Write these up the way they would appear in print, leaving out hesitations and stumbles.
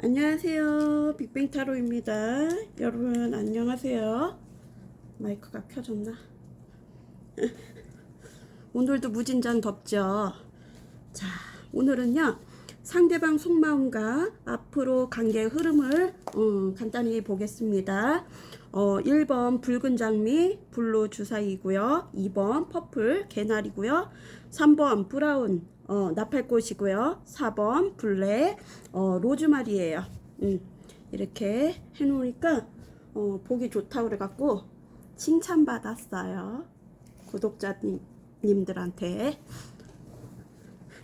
안녕하세요. 빅뱅타로입니다. 여러분 안녕하세요. 마이크가 켜졌나? 오늘도 무진장 덥죠. 자, 오늘은요 상대방 속마음과 앞으로 관계의 흐름을 간단히 보겠습니다. 1번 붉은 장미 블루 주사위고요. 2번 퍼플 개나리고요. 3번 브라운 나팔꽃이고요. 4번 블랙 로즈마리예요. 이렇게 해놓으니까 보기 좋다고 그래갖고 칭찬받았어요. 구독자님들한테.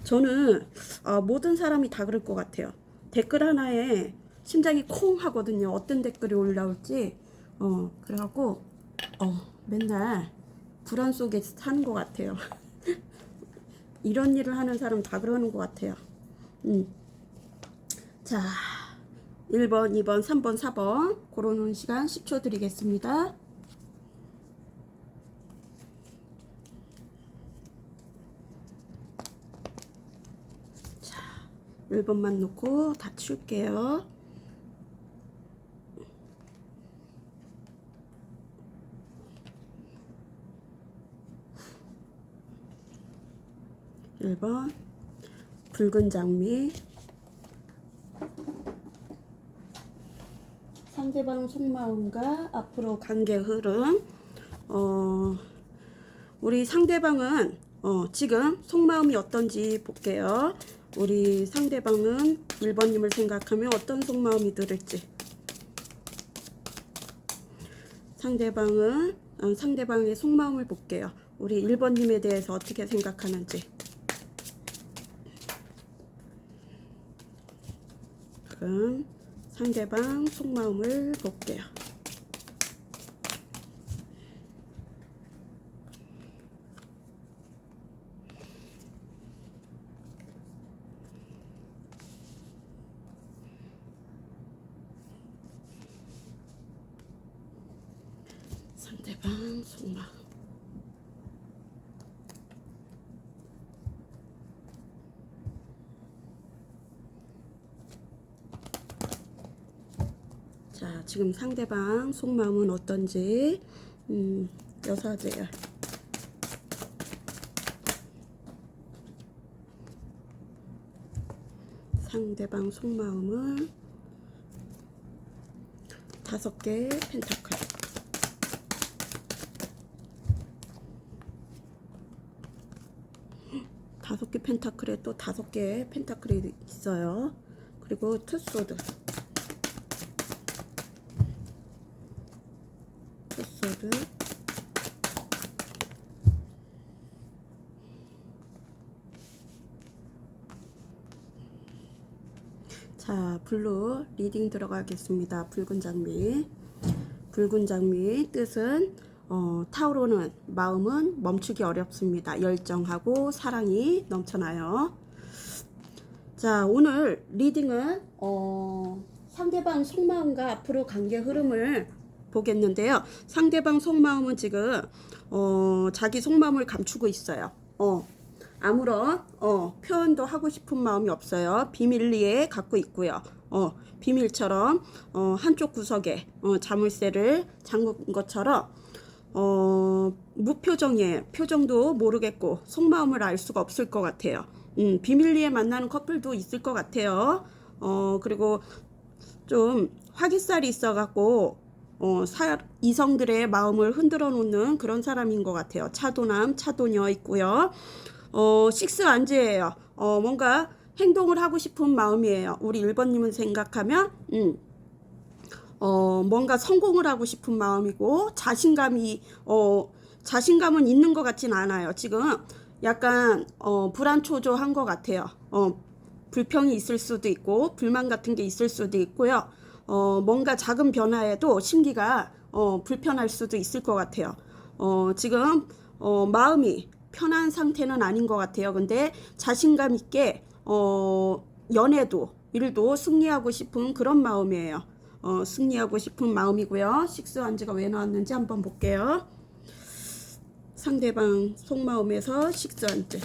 저는 모든 사람이 다 그럴 것 같아요. 댓글 하나에 심장이 콩 하거든요. 어떤 댓글이 올라올지. 그래갖고 맨날 불안 속에 사는 것 같아요. 이런 일을 하는 사람 다 그러는 것 같아요. 자, 1번, 2번, 3번, 4번 고르는 시간 10초 드리겠습니다. 자, 1번만 놓고 다 치울게요. (1번) 붉은 장미. 상대방 속마음과 앞으로 관계 흐름. 우리 상대방은 지금 속마음이 어떤지 볼게요. 우리 상대방은 1번님을 생각하면 어떤 속마음이 들을지. 상대방의 속마음을 볼게요. 우리 1번님에 대해서 어떻게 생각하는지. 그럼 상대방 속마음을 볼게요. 상대방 속마음. 자, 지금 상대방 속마음은 어떤지 여사제요. 상대방 속마음은 5개 펜타클. 다섯 개 펜타클에 또 5개 펜타클이 있어요. 그리고 투소드. 자, 블루 리딩 들어가겠습니다. 붉은 장미. 붉은 장미 뜻은 타오르는 마음은 멈추기 어렵습니다. 열정하고 사랑이 넘쳐나요. 자, 오늘 리딩은 상대방 속마음과 앞으로 관계 흐름을 보겠는데요. 상대방 속마음은 지금 자기 속마음을 감추고 있어요. 아무런 표현도 하고 싶은 마음이 없어요. 비밀리에 갖고 있고요. 비밀처럼 한쪽 구석에 자물쇠를 잠근 것처럼 무표정이에요. 표정도 모르겠고 속마음을 알 수가 없을 것 같아요. 비밀리에 만나는 커플도 있을 것 같아요. 그리고 좀 화기살이 있어갖고 이성들의 마음을 흔들어 놓는 그런 사람인 것 같아요. 차도남, 차도녀 있고요. 식스 안지예요. 뭔가 행동을 하고 싶은 마음이에요. 우리 1번님은 생각하면 뭔가 성공을 하고 싶은 마음이고 자신감은 있는 것 같진 않아요. 지금 약간 불안초조한 것 같아요. 불평이 있을 수도 있고 불만 같은 게 있을 수도 있고요. 뭔가 작은 변화에도 심기가 불편할 수도 있을 것 같아요. 지금 마음이 편한 상태는 아닌 것 같아요. 근데 자신감 있게 연애도 일도 승리하고 싶은 그런 마음이에요. 승리하고 싶은 마음이고요. 식스 안지가 왜 나왔는지 한번 볼게요. 상대방 속마음에서 식스 안지.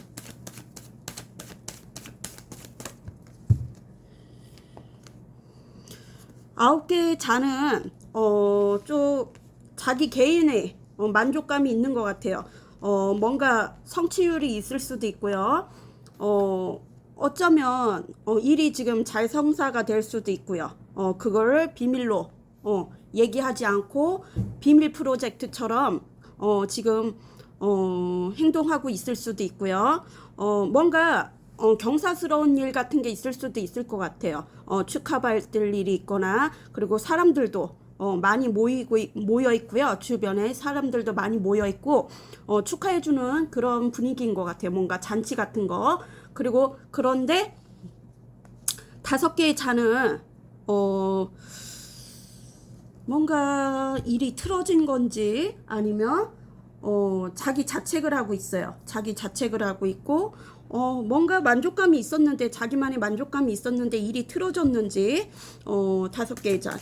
9개의 잔은 좀 자기 개인의 만족감이 있는 것 같아요. 뭔가 성취율이 있을 수도 있고요. 어쩌면 일이 지금 잘 성사가 될 수도 있고요. 그거를 비밀로 얘기하지 않고 비밀 프로젝트처럼 지금 행동하고 있을 수도 있고요. 뭔가 경사스러운 일 같은 게 있을 수도 있을 것 같아요. 축하받을 일이 있거나, 그리고 사람들도 많이 모여 있고요. 주변에 사람들도 많이 모여 있고, 축하해주는 그런 분위기인 것 같아요. 뭔가 잔치 같은 거. 그리고 그런데 5개의 잔은 뭔가 일이 틀어진 건지 아니면 자기 자책을 하고 있어요. 자기 자책을 하고 있고, 뭔가 만족감이 있었는데, 자기만의 만족감이 있었는데 일이 틀어졌는지, 5개의 잔.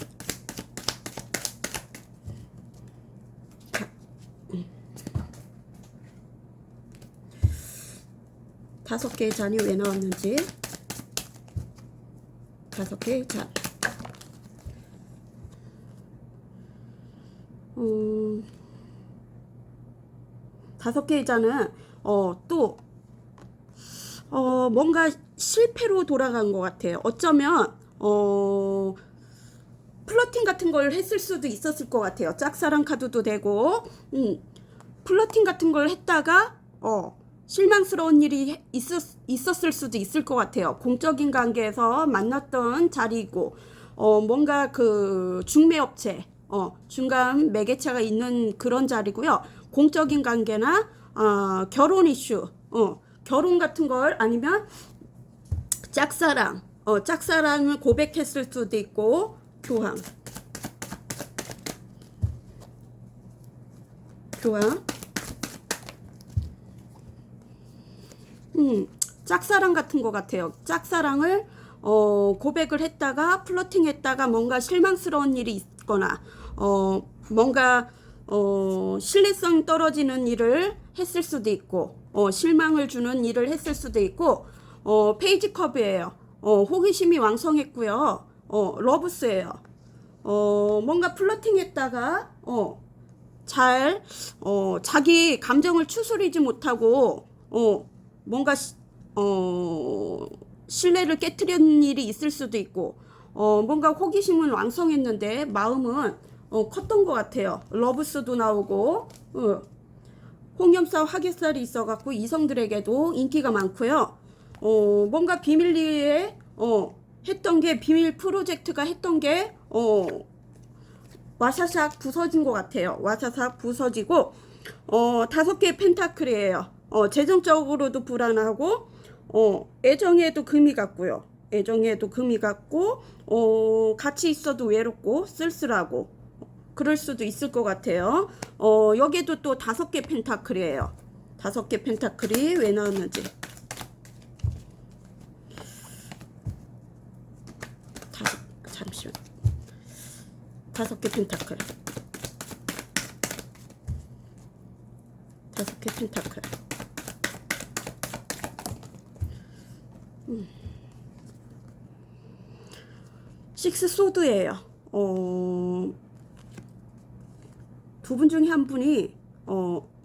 5개의 잔이 왜 나왔는지. 5개의 잔. 5개의 잔은 또 뭔가 실패로 돌아간 것 같아요. 어쩌면 플러팅 같은 걸 했을 수도 있었을 것 같아요. 짝사랑 카드도 되고, 플러팅 같은 걸 했다가 실망스러운 일이 있었을 수도 있을 것 같아요. 공적인 관계에서 만났던 자리이고, 뭔가 그 중매업체, 중간 매개체가 있는 그런 자리고요. 공적인 관계나 결혼 이슈, 결혼 같은 걸, 아니면 짝사랑, 짝사랑을 고백했을 수도 있고, 교황. 짝사랑 같은 것 같아요. 짝사랑을 고백을 했다가 플러팅 했다가 뭔가 실망스러운 일이 있거나 뭔가 신뢰성 떨어지는 일을 했을 수도 있고, 실망을 주는 일을 했을 수도 있고, 페이지 컵이에요. 호기심이 왕성했고요. 러브스예요. 뭔가 플러팅 했다가 잘 자기 감정을 추스리지 못하고 뭔가 신뢰를 깨트리는 일이 있을 수도 있고, 뭔가 호기심은 왕성했는데 마음은 컸던 것 같아요. 러브스도 나오고, 홍염살 화개살이 있어갖고 이성들에게도 인기가 많고요. 뭔가 비밀리에 했던 게, 비밀 프로젝트가 했던 게 와샤샥 부서진 것 같아요. 와샤샥 부서지고, 5개의 펜타클이에요. 재정적으로도 불안하고, 애정에도 금이 갔고요. 애정에도 금이 갔고, 같이 있어도 외롭고 쓸쓸하고 그럴 수도 있을 것 같아요. 여기에도 또 5개 펜타클이에요. 5개 펜타클이 왜 나왔는지. 잠시만. 5개 펜타클. 5개 펜타클. 식스 소드예요. 두 분 중에 한 분이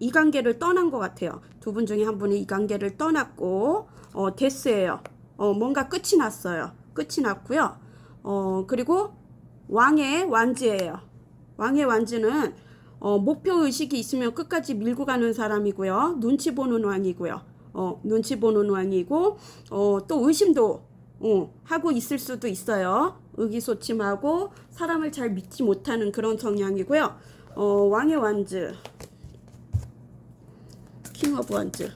이 관계를 떠난 것 같아요. 두 분 중에 한 분이 이 관계를 떠났고, 데스예요. 뭔가 끝이 났어요. 끝이 났고요. 그리고 왕의 완지예요. 왕의 완지는 목표 의식이 있으면 끝까지 밀고 가는 사람이고요. 눈치 보는 왕이고요. 눈치 보는 왕이고, 또 의심도 하고 있을 수도 있어요. 의기소침하고 사람을 잘 믿지 못하는 그런 성향이고요. 왕의 완즈, 킹 오브 완즈,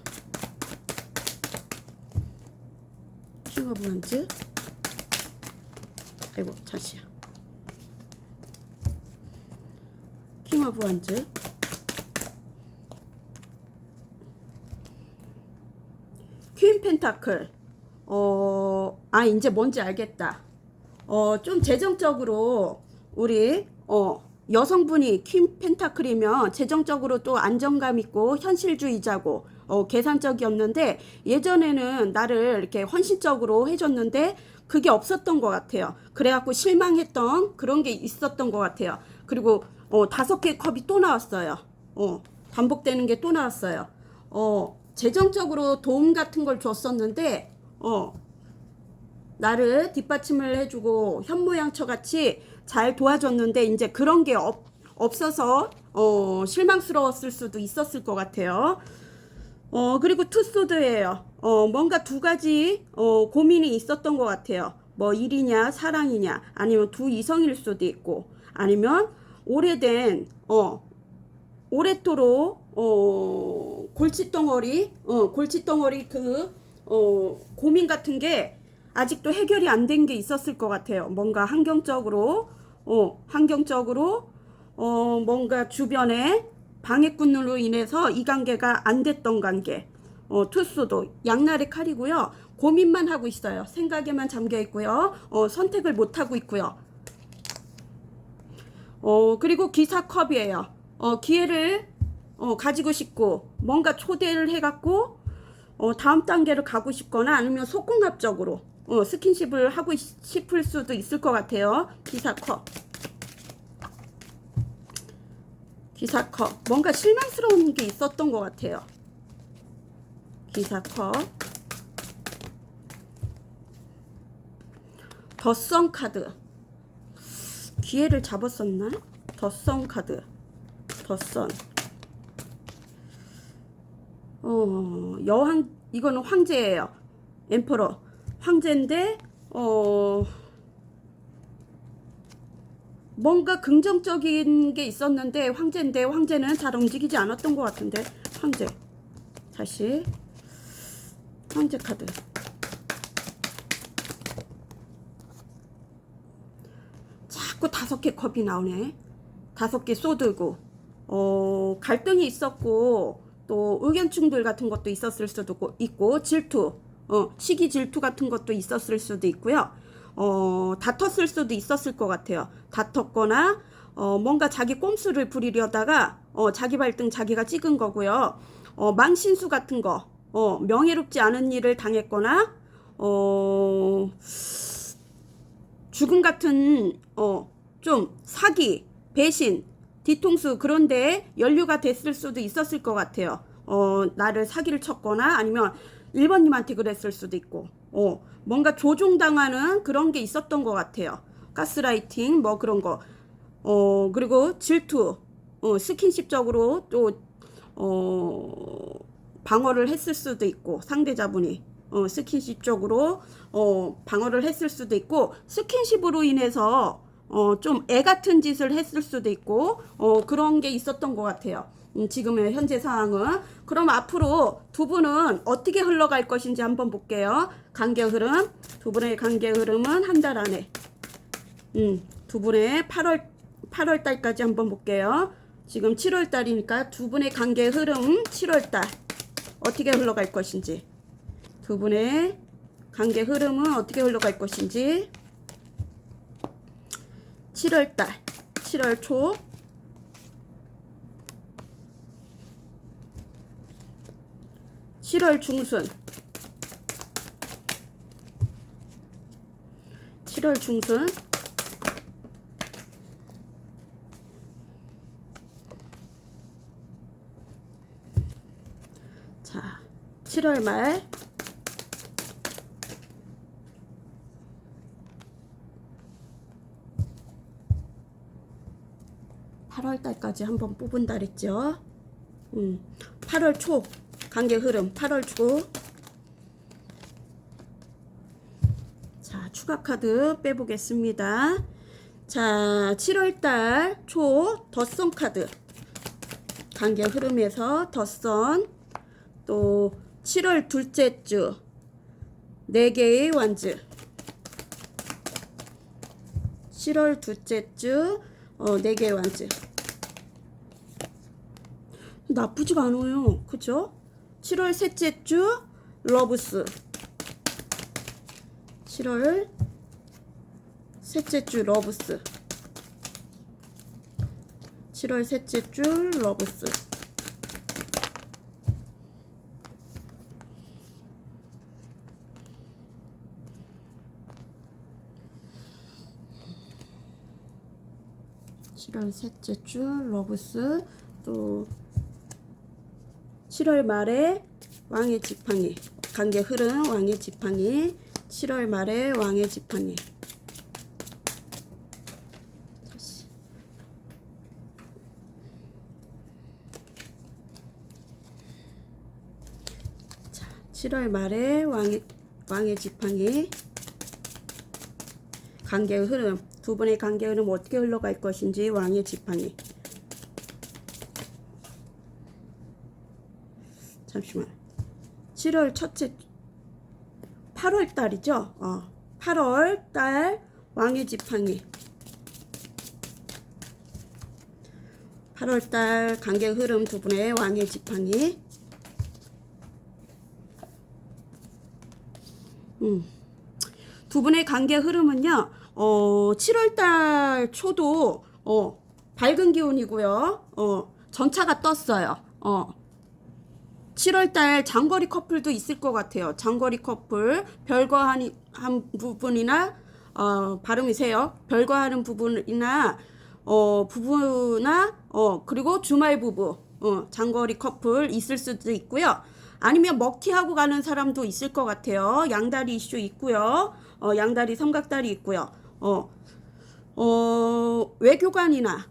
킹 오브 완즈. 아이고, 잠시야. 킹 오브 완즈, 퀸 펜타클. 이제 뭔지 알겠다. 좀 재정적으로 우리 여성분이 퀸 펜타클이면 재정적으로 또 안정감 있고 현실주의자고 계산적이었는데, 예전에는 나를 이렇게 헌신적으로 해줬는데 그게 없었던 것 같아요. 그래갖고 실망했던 그런 게 있었던 것 같아요. 그리고 5개 컵이 또 나왔어요. 반복되는 게 또 나왔어요. 재정적으로 도움 같은 걸 줬었는데 나를 뒷받침을 해주고 현모양처 같이 잘 도와줬는데 이제 그런 게 없어서 실망스러웠을 수도 있었을 것 같아요. 그리고 투소드예요. 뭔가 두 가지 고민이 있었던 것 같아요. 뭐 일이냐 사랑이냐 아니면 두 이성일 수도 있고 아니면 오래된 오랫도록 골칫덩어리 그 고민 같은 게 아직도 해결이 안 된 게 있었을 것 같아요. 뭔가 환경적으로 뭔가 주변에 방해꾼으로 인해서 이 관계가 안 됐던 관계. 투수도 양날의 칼이고요. 고민만 하고 있어요. 생각에만 잠겨 있고요. 선택을 못 하고 있고요. 그리고 기사컵이에요. 기회를 가지고 싶고 뭔가 초대를 해갖고 다음 단계로 가고 싶거나 아니면 속궁합적으로 스킨십을 하고 싶을 수도 있을 것 같아요. 기사컵 뭔가 실망스러운 게 있었던 것 같아요. 기사컵 덧성 카드 기회를 잡았었나? 덧성 카드 덧선 여왕 이거는 황제예요. 엠퍼러 황제인데 뭔가 긍정적인 게 있었는데 황제인데 황제는 잘 움직이지 않았던 것 같은데 황제 다시 황제 카드 자꾸 5개 컵이 나오네. 5개 쏘들고 갈등이 있었고 또 의견 충돌 같은 것도 있었을 수도 있고 질투 시기 질투 같은 것도 있었을 수도 있고요. 다퉜을 수도 있었을 것 같아요. 다퉜거나 뭔가 자기 꼼수를 부리려다가 자기 발등 자기가 찍은 거고요. 망신수 같은 거 명예롭지 않은 일을 당했거나 죽음 같은 좀 사기 배신 뒤통수 그런데 연루가 됐을 수도 있었을 것 같아요. 나를 사기를 쳤거나 아니면 1번님한테 그랬을 수도 있고 뭔가 조종당하는 그런 게 있었던 것 같아요. 가스라이팅 뭐 그런 거 그리고 질투 스킨십적으로 또 방어를 했을 수도 있고 상대자분이 스킨십적으로 방어를 했을 수도 있고 스킨십으로 인해서 좀 애 같은 짓을 했을 수도 있고 그런 게 있었던 것 같아요. 지금의 현재 상황은. 그럼 앞으로 두 분은 어떻게 흘러갈 것인지 한번 볼게요. 관계 흐름 두 분의 관계 흐름은 한 달 안에 두 분의 8월 달까지 한번 볼게요. 지금 7월 달이니까 두 분의 관계 흐름 7월 달 어떻게 흘러갈 것인지 두 분의 관계 흐름은 어떻게 흘러갈 것인지 7월 달 7월 초 7월 중순 7월 중순 자 7월 말 8월 달까지 한번 뽑은다 그랬죠. 8월 초 관계 흐름 8월 초. 자 추가 카드 빼보겠습니다. 자 7월 달 초 덧선 카드 관계 흐름에서 덧선 또 7월 둘째 주 4개의 완즈 7월 둘째 주 4개의 완즈 나쁘지가 않아요. 그죠? 7월 셋째 주 러브스 7월 셋째 주 러브스 7월 셋째 주 러브스 7월 셋째 주 러브스, 또 7월 말에 왕의 지팡이, 관계 흐름 왕의 지팡이, 7월 말에 왕의 지팡이. 자, 7월 말에 왕의 지팡이, 관계 흐름, 두 분의 관계 흐름 어떻게 흘러갈 것인지 왕의 지팡이. 잠시만. 7월 첫째 8월 달이죠. 8월 달 왕의 지팡이. 8월 달 관계 흐름 두 분의 왕의 지팡이. 두 분의 관계 흐름은요. 7월 달 초도 밝은 기운이고요. 전차가 떴어요. 7월 달 장거리 커플도 있을 것 같아요. 장거리 커플, 별거한 부분이나 발음이 세요. 별거하는 부분이나 부부나 그리고 주말 부부, 장거리 커플 있을 수도 있고요. 아니면 먹튀하고 가는 사람도 있을 것 같아요. 양다리 이슈 있고요. 양다리 삼각다리 있고요. 외교관이나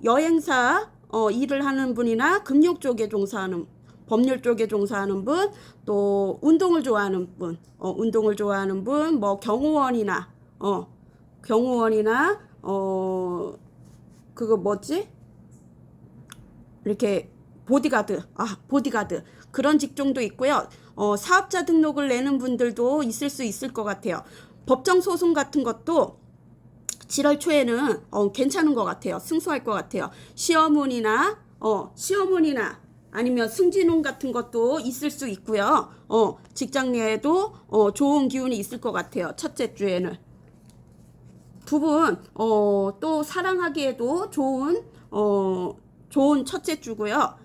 여행사 일을 하는 분이나 금융 쪽에 종사하는, 법률 쪽에 종사하는 분, 또 운동을 좋아하는 분, 뭐 경호원이나 그거 뭐지? 이렇게 보디가드, 그런 직종도 있고요. 사업자 등록을 내는 분들도 있을 수 있을 것 같아요. 법정 소송 같은 것도 7월 초에는 괜찮은 것 같아요. 승소할 것 같아요. 시어머니나 아니면 승진운 같은 것도 있을 수 있고요. 직장 내에도 좋은 기운이 있을 것 같아요. 첫째 주에는. 두 분 또 사랑하기에도 좋은 첫째 주고요.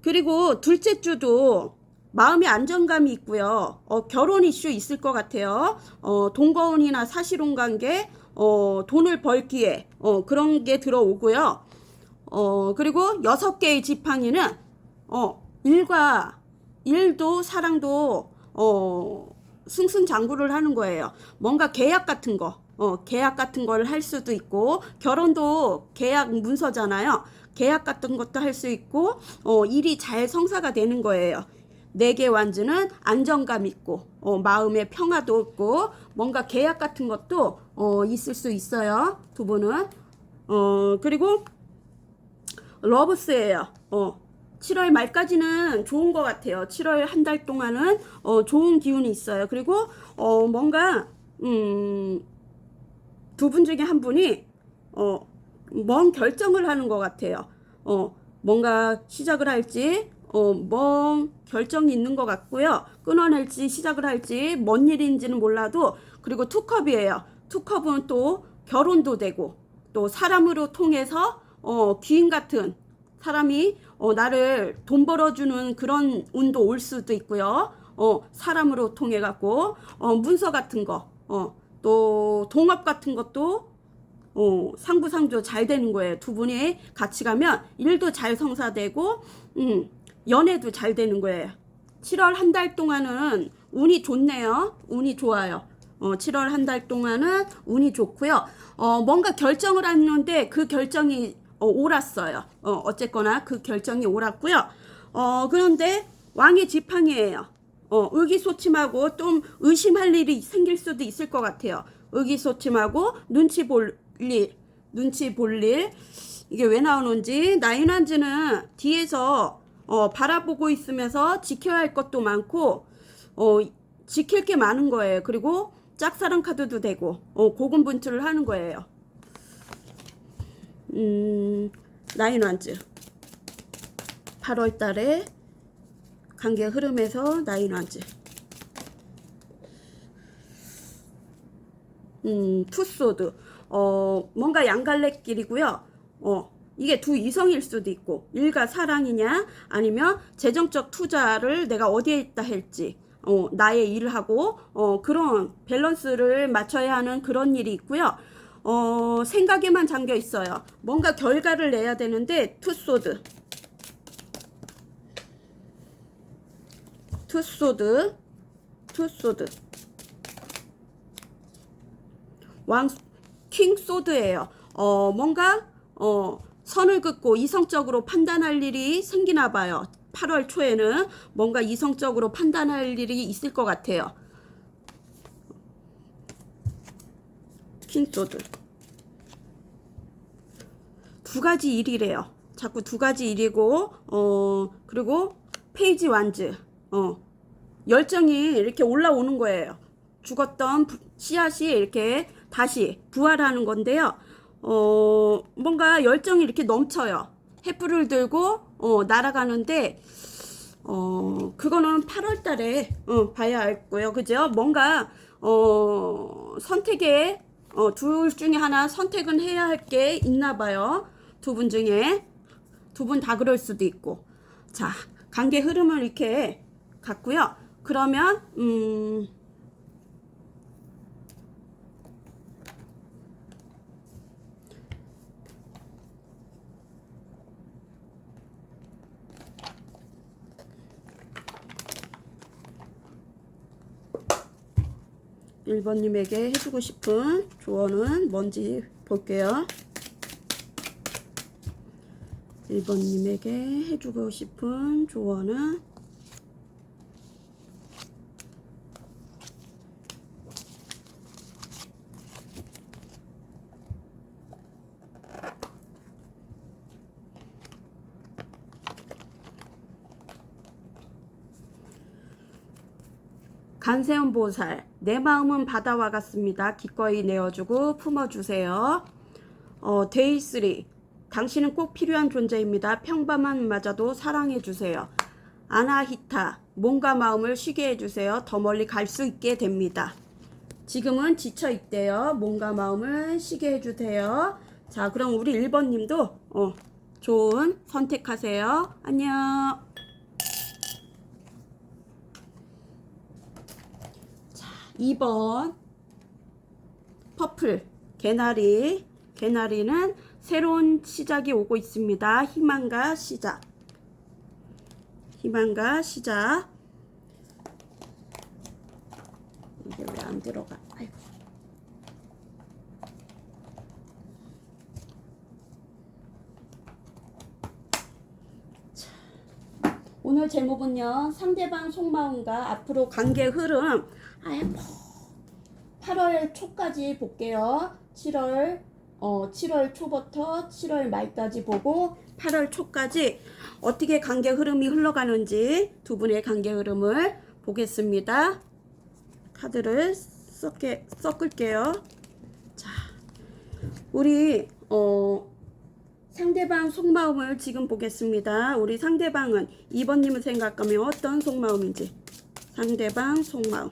그리고 둘째 주도 마음의 안정감이 있고요. 결혼 이슈 있을 것 같아요. 동거운이나 사실혼 관계, 돈을 벌 기회, 그런 게 들어오고요. 그리고 6개의 지팡이는 일도 사랑도 승승장구를 하는 거예요. 뭔가 계약 같은 걸 할 수도 있고, 결혼도 계약 문서잖아요. 계약 같은 것도 할 수 있고, 일이 잘 성사가 되는 거예요. 4개 완주는 안정감 있고, 마음의 평화도 있고, 뭔가 계약 같은 것도 있을 수 있어요. 두 분은. 그리고 러브스예요. 7월 말까지는 좋은 것 같아요. 7월 한 달 동안은 좋은 기운이 있어요. 그리고 뭔가 두 분 중에 한 분이 뭔 결정을 하는 것 같아요. 뭔가 시작을 할지 뭔 결정이 있는 것 같고요. 끊어낼지 시작을 할지 뭔 일인지는 몰라도, 그리고 투컵이에요. 투컵은 또 결혼도 되고, 또 사람으로 통해서 귀인 같은 사람이 나를 돈 벌어주는 그런 운도 올 수도 있고요. 사람으로 통해 갖고 문서 같은 거, 또 동업 같은 것도 상부상조 잘 되는 거예요. 두 분이 같이 가면 일도 잘 성사되고 연애도 잘 되는 거예요. 7월 한 달 동안은 운이 좋네요. 운이 좋아요. 7월 한 달 동안은 운이 좋고요. 뭔가 결정을 하는데 그 결정이 옳았어요. 어쨌거나 그 결정이 옳았고요. 그런데 왕의 지팡이예요. 의기소침하고 좀 의심할 일이 생길 수도 있을 것 같아요. 의기소침하고 눈치 볼 일. 이게 왜 나오는지. 나인완즈는 뒤에서 바라보고 있으면서 지켜야 할 것도 많고 지킬 게 많은 거예요. 그리고 짝사랑 카드도 되고 고군분투를 하는 거예요. 나인완즈 8월 달에 관계 흐름에서 나인완즈. 투소드. 뭔가 양갈래길이고요. 이게 두 이성일 수도 있고, 일과 사랑이냐 아니면 재정적 투자를 내가 어디에 있다 할지, 나의 일하고 그런 밸런스를 맞춰야 하는 그런 일이 있고요. 생각에만 잠겨 있어요. 뭔가 결과를 내야 되는데 투소드, 투소드, 투소드, 왕, 킹소드예요. 뭔가 선을 긋고 이성적으로 판단할 일이 생기나 봐요. 8월 초에는 뭔가 이성적으로 판단할 일이 있을 것 같아요. 킹소드. 두 가지 일이래요. 자꾸 두 가지 일이고, 그리고 페이지 완즈. 열정이 이렇게 올라오는 거예요. 죽었던 씨앗이 이렇게 다시 부활하는 건데요. 뭔가 열정이 이렇게 넘쳐요. 횃불을 들고 날아가는데 그거는 8월 달에 봐야 알고요. 그죠? 뭔가 선택에 둘 중에 하나 선택은 해야 할 게 있나 봐요. 두 분 중에 두 분 다 그럴 수도 있고. 자, 관계 흐름을 이렇게 갔고요. 그러면 1번님에게 해주고 싶은 조언은 뭔지 볼게요. 1번님에게 해주고 싶은 조언은 간세음 보살, 내 마음은 바다와 같습니다. 기꺼이 내어주고 품어주세요. 데이 3, 당신은 꼭 필요한 존재입니다. 평범한 맞아도 사랑해주세요. 아나히타, 몸과 마음을 쉬게 해주세요. 더 멀리 갈 수 있게 됩니다. 지금은 지쳐있대요. 몸과 마음을 쉬게 해주세요. 자, 그럼 우리 1번님도 좋은 선택하세요. 안녕. 2번 퍼플 개나리. 개나리는 새로운 시작이 오고 있습니다. 희망과 시작. 희망과 시작. 이게 왜 안 들어가? 아이고. 자, 오늘 제목은요. 상대방 속마음과 앞으로 관계 흐름. 8월 초까지 볼게요. 7월 초부터 7월 말까지 보고 8월 초까지 어떻게 관계 흐름이 흘러가는지 두 분의 관계 흐름을 보겠습니다. 카드를 섞을게요. 자, 우리 상대방 속마음을 지금 보겠습니다. 우리 상대방은 2번님을 생각하면 어떤 속마음인지. 상대방 속마음.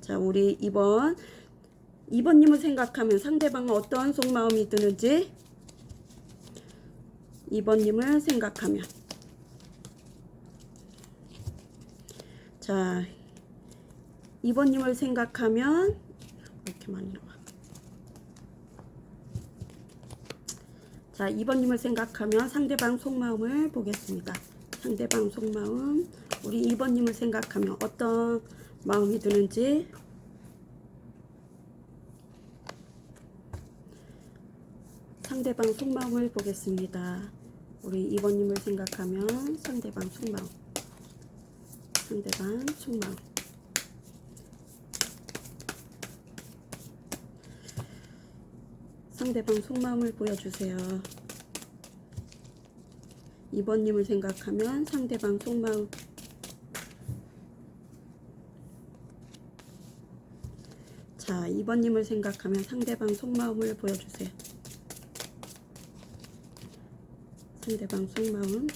자, 우리 2번님을 생각하면 상대방은 어떤 속마음이 드는지. 2번님을 생각하면. 자, 2번님을 생각하면 이렇게 많이 나와. 자, 2번님을 생각하면 상대방 속마음을 보겠습니다. 상대방 속마음. 우리 2번님을 생각하면 어떤 마음이 드는지. 상대방 속마음을 보겠습니다. 우리 2번님을 생각하면 상대방 속마음. 상대방 속마음. 상대방 속마음을 보여주세요. 2번님을 생각하면 상대방 속마음. 자, 2번님을 생각하면 상대방 속마음을 보여주세요. 상대방 속마음.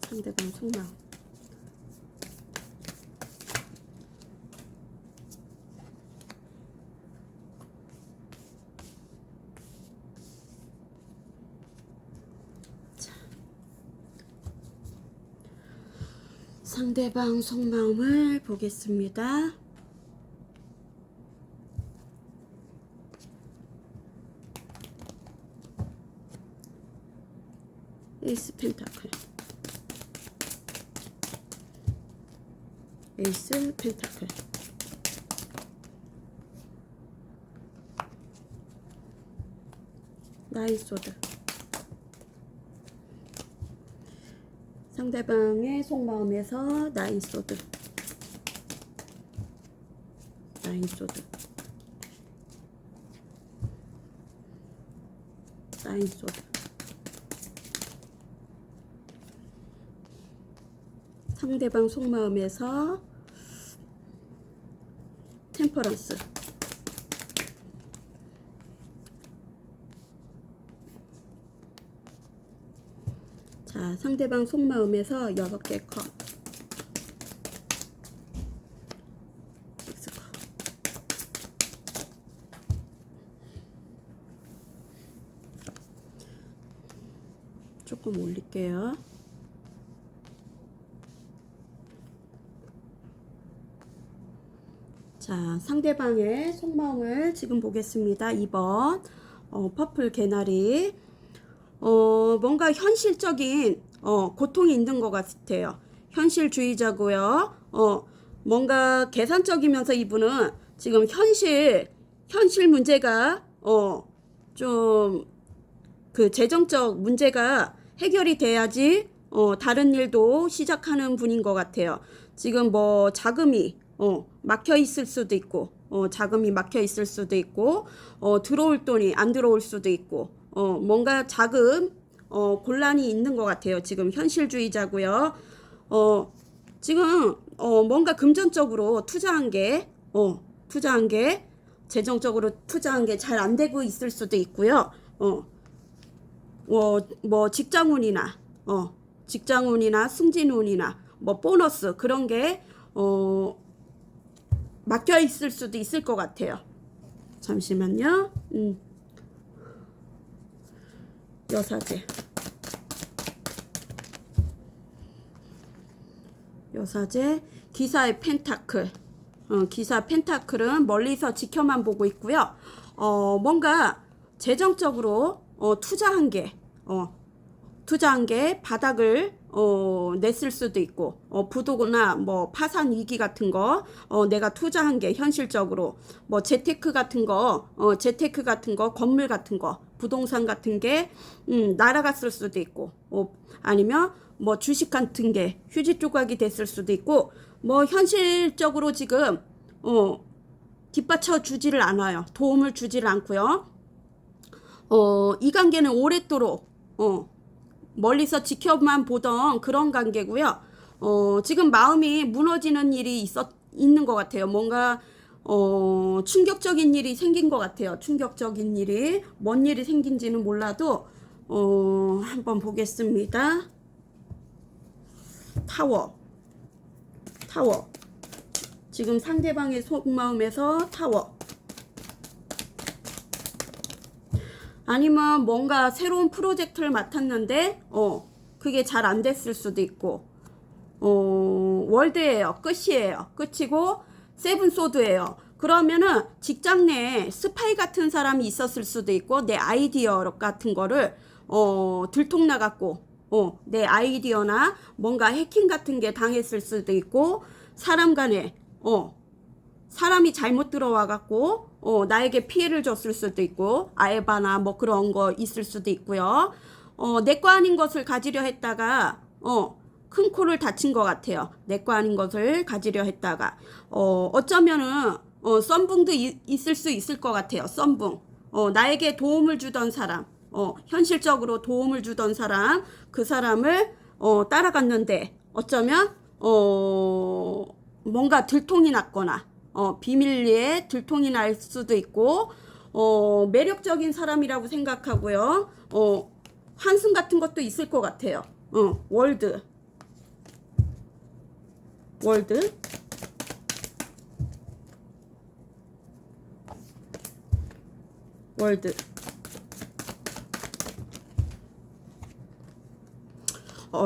상대방 속마음. 자, 상대방 속마음을 보겠습니다. 에이스 펜타클. 에이스 펜타클. 나인 소드. 상대방의 속마음에서 나인 소드. 나인 소드. 나인 소드. 상대방 속마음에서 템퍼런스. 자, 상대방 속마음에서 6개 컵. X컵. 조금 올릴게요. 자, 상대방의 속마음을 지금 보겠습니다. 2번 퍼플 개나리. 뭔가 현실적인 고통이 있는 것 같아요. 현실주의자고요. 뭔가 계산적이면서 이분은 지금 현실 문제가 좀 그 재정적 문제가 해결이 돼야지 다른 일도 시작하는 분인 것 같아요. 지금 뭐 자금이 막혀 있을 수도 있고 자금이 막혀 있을 수도 있고 들어올 돈이 안 들어올 수도 있고 뭔가 자금 곤란이 있는 것 같아요. 지금 현실주의자고요. 지금 뭔가 금전적으로 투자한 게 재정적으로 투자한 게 잘 안 되고 있을 수도 있고요. 뭐 직장운이나 승진운이나 뭐 보너스 그런 게 막혀 있을 수도 있을 것 같아요. 잠시만요. 여사제. 기사의 펜타클. 기사 펜타클은 멀리서 지켜만 보고 있고요. 뭔가 재정적으로 투자한 게 바닥을 냈을 수도 있고 부도나 뭐 파산 위기 같은 거 내가 투자한 게 현실적으로 뭐 재테크 같은 거 건물 같은 거 부동산 같은 게 날아갔을 수도 있고 아니면 뭐 주식 같은 게 휴지 조각이 됐을 수도 있고 뭐 현실적으로 지금 뒷받쳐 주지를 않아요. 도움을 주지를 않고요. 이 관계는 오랫도록 멀리서 지켜만 보던 그런 관계고요. 지금 마음이 무너지는 일이 있는 것 같아요. 뭔가 충격적인 일이 생긴 것 같아요. 충격적인 일이 뭔 일이 생긴지는 몰라도 한번 보겠습니다. 타워. 지금 상대방의 속마음에서 타워. 아니면 뭔가 새로운 프로젝트를 맡았는데 그게 잘 안 됐을 수도 있고 월드예요. 끝이고 세븐 소드예요. 그러면은 직장 내에 스파이 같은 사람이 있었을 수도 있고 내 아이디어 같은 거를 들통나갖고 내 아이디어나 뭔가 해킹 같은 게 당했을 수도 있고 사람 간에 사람이 잘못 들어와갖고 나에게 피해를 줬을 수도 있고 알바나 뭐 그런 거 있을 수도 있고요. 내 거 아닌 것을 가지려 했다가 큰 코를 다친 것 같아요. 내 거 아닌 것을 가지려 했다가 어쩌면은 썸붕도 있을 수 있을 것 같아요. 썸붕. 나에게 도움을 주던 사람, 현실적으로 도움을 주던 사람, 그 사람을 따라갔는데 어쩌면 뭔가 들통이 났거나 비밀리에 들통이 날 수도 있고 매력적인 사람이라고 생각하고요. 환승 같은 것도 있을 것 같아요. 월드.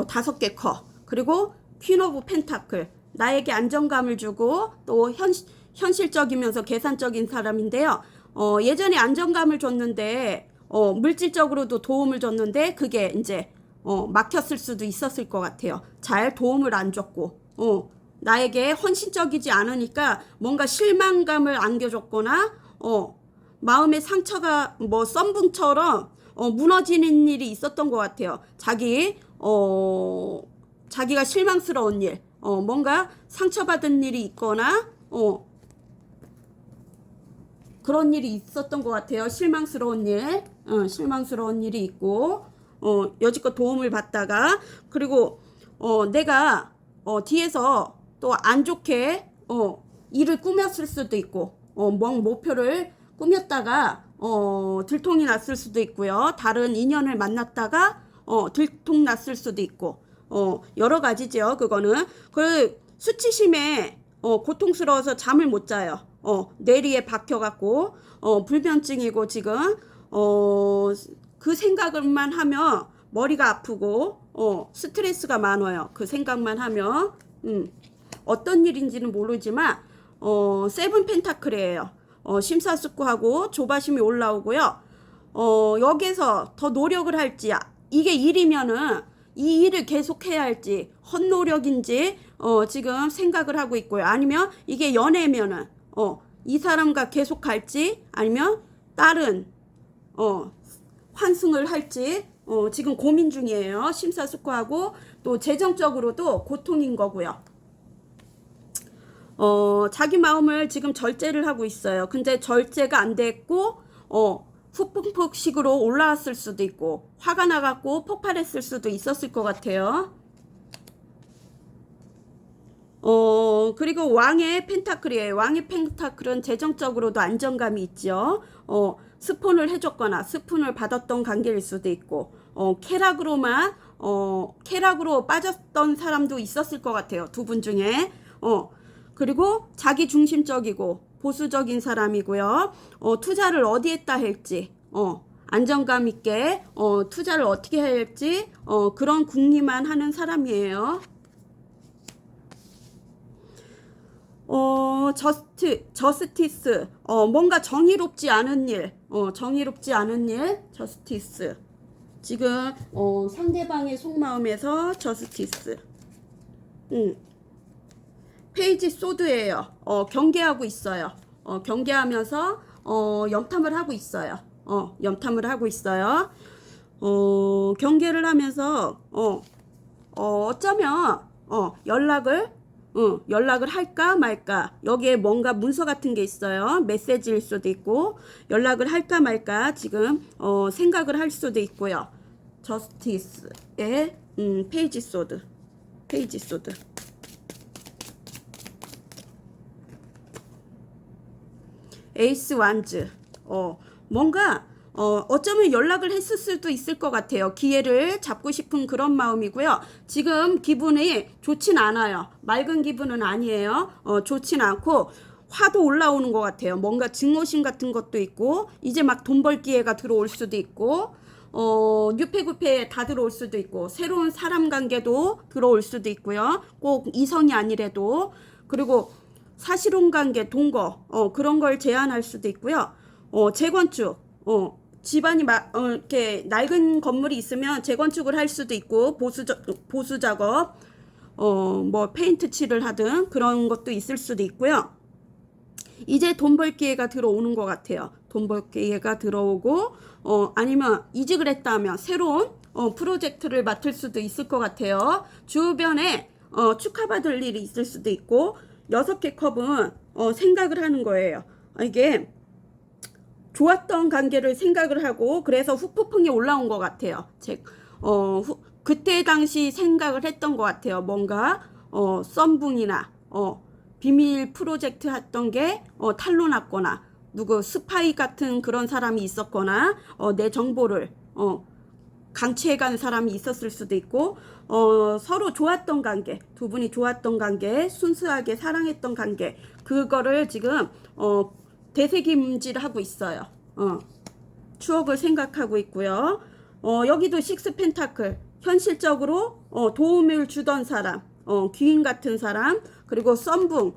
다섯 개 커. 그리고 퀸 오브 펜타클. 나에게 안정감을 주고 또 현실적이면서 계산적인 사람인데요. 예전에 안정감을 줬는데 물질적으로도 도움을 줬는데 그게 이제 막혔을 수도 있었을 것 같아요. 잘 도움을 안 줬고, 나에게 헌신적이지 않으니까 뭔가 실망감을 안겨줬거나, 마음의 상처가 뭐 썬붕처럼 무너지는 일이 있었던 것 같아요. 자기가 실망스러운 일, 뭔가 상처받은 일이 있거나, 그런 일이 있었던 것 같아요. 실망스러운 일이 있고, 여지껏 도움을 받다가, 그리고, 내가, 뒤에서 또 안 좋게, 일을 꾸몄을 수도 있고, 목표를 꾸몄다가, 들통이 났을 수도 있고요. 다른 인연을 만났다가, 들통났을 수도 있고, 여러 가지죠. 그거는. 수치심에, 고통스러워서 잠을 못 자요. 뇌리에 박혀갖고, 불면증이고, 지금, 그 생각만 하면 머리가 아프고, 스트레스가 많아요. 그 생각만 하면, 어떤 일인지는 모르지만, 세븐 펜타클이에요. 심사숙고하고 조바심이 올라오고요. 여기서 더 노력을 할지, 이게 일이면은 이 일을 계속해야 할지, 헛노력인지, 지금 생각을 하고 있고요. 아니면 이게 연애면은, 이 사람과 계속 갈지, 아니면 다른, 환승을 할지, 지금 고민 중이에요. 심사숙고하고, 또 재정적으로도 고통인 거고요. 자기 마음을 지금 절제를 하고 있어요. 근데 절제가 안 됐고, 훅폭식으로 올라왔을 수도 있고, 화가 나갖고 폭발했을 수도 있었을 것 같아요. 그리고 왕의 펜타클이에요. 왕의 펜타클은 재정적으로도 안정감이 있죠. 스폰을 해줬거나 스폰을 받았던 관계일 수도 있고, 쾌락으로 빠졌던 사람도 있었을 것 같아요. 두 분 중에. 그리고 자기 중심적이고 보수적인 사람이고요. 투자를 어디에다 할지, 안정감 있게, 투자를 어떻게 해야 할지, 그런 궁리만 하는 사람이에요. 저스티스, 뭔가 정의롭지 않은 일, 저스티스. 지금, 상대방의 속마음에서 저스티스. 페이지 소드예요. 경계하고 있어요. 경계하면서, 염탐을 하고 있어요. 경계를 하면서, 어쩌면, 연락을 할까 말까. 여기에 뭔가 문서 같은 게 있어요. 메시지일 수도 있고, 연락을 할까 말까 지금, 생각을 할 수도 있고요. 저스티스의, 페이지 소드. 에이스 완즈. 뭔가, 어쩌면 연락을 했을 수도 있을 것 같아요. 기회를 잡고 싶은 그런 마음이고요. 지금 기분이 좋진 않아요. 맑은 기분은 아니에요. 좋진 않고 화도 올라오는 것 같아요. 뭔가 증오심 같은 것도 있고, 이제 막 돈 벌 기회가 들어올 수도 있고, 뉴페구페에 다 들어올 수도 있고, 새로운 사람 관계도 들어올 수도 있고요. 꼭 이성이 아니래도. 그리고 사실혼 관계, 동거, 그런 걸 제안할 수도 있고요. 재건축, 집안이 이렇게 낡은 건물이 있으면 재건축을 할 수도 있고, 보수 작업, 뭐 페인트 칠을 하든 그런 것도 있을 수도 있고요. 이제 돈 벌 기회가 들어오는 것 같아요. 돈 벌 기회가 들어오고, 아니면 이직을 했다 하면 새로운 프로젝트를 맡을 수도 있을 것 같아요. 주변에 축하받을 일이 있을 수도 있고, 6개 컵은 생각을 하는 거예요. 이게 좋았던 관계를 생각을 하고, 그래서 후폭풍이 올라온 것 같아요. 그때 당시 생각을 했던 것 같아요. 뭔가 썸붕이나 비밀 프로젝트 했던 게 탄로 났거나, 누구 스파이 같은 그런 사람이 있었거나, 내 정보를 강취해간 사람이 있었을 수도 있고, 서로 좋았던 관계, 두 분이 좋았던 관계, 순수하게 사랑했던 관계, 그거를 지금 되새김질하고 있어요. 추억을 생각하고 있고요. 여기도 식스 펜타클, 현실적으로 도움을 주던 사람, 귀인 같은 사람, 그리고 썸붕,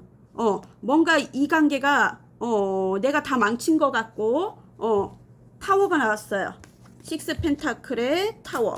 뭔가 이 관계가 내가 다 망친 것 같고, 타워가 나왔어요. 식스 펜타클의 타워.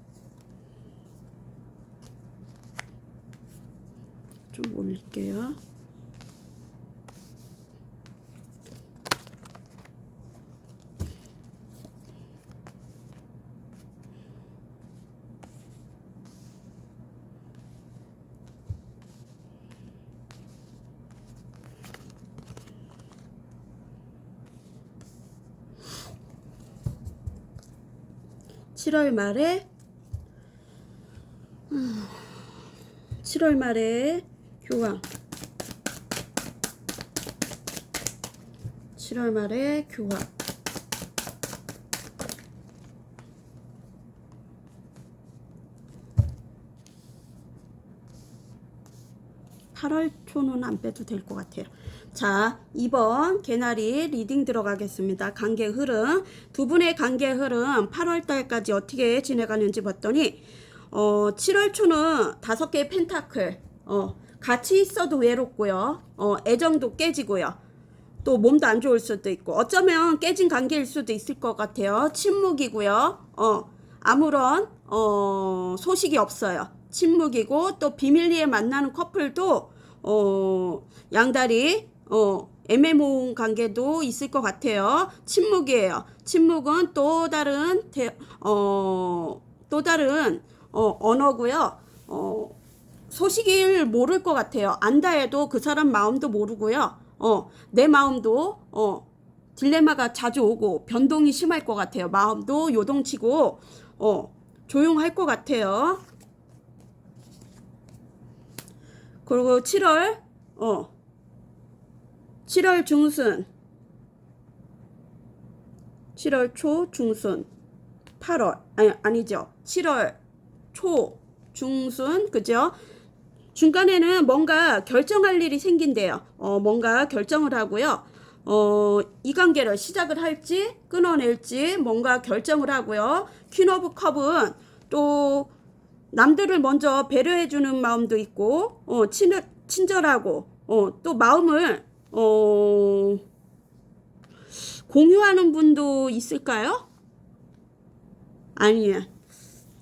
올릴게요. (7월) 말에 7월 말에 교황 7월 말에 교황 8월 초는 안 빼도 될 것 같아요. 자, 2번 개나리 리딩 들어가겠습니다. 관계 흐름. 두 분의 관계 흐름 8월 달까지 어떻게 지내가는지 봤더니 7월 초는 5개의 펜타클. 같이 있어도 외롭고요. 애정도 깨지고요. 또 몸도 안 좋을 수도 있고 어쩌면 깨진 관계일 수도 있을 것 같아요. 침묵이고요. 아무런 소식이 없어요. 침묵이고 또 비밀리에 만나는 커플도 양다리 애매모호한 관계도 있을 것 같아요. 침묵이에요. 침묵은 또 다른 언어고요. 소식을 모를 것 같아요. 안다 해도 그 사람 마음도 모르고요. 내 마음도 딜레마가 자주 오고 변동이 심할 것 같아요. 마음도 요동치고 조용할 것 같아요. 그리고 7월 중순 7월 초 중순 8월 아니죠. 7월 초 중순 그죠? 중간에는 뭔가 결정할 일이 생긴대요. 뭔가 결정을 하고요. 이 관계를 시작을 할지 끊어낼지 뭔가 결정을 하고요. 퀸 오브 컵은 또 남들을 먼저 배려해주는 마음도 있고 친절하고 또 마음을 공유하는 분도 있을까요? 아니에요.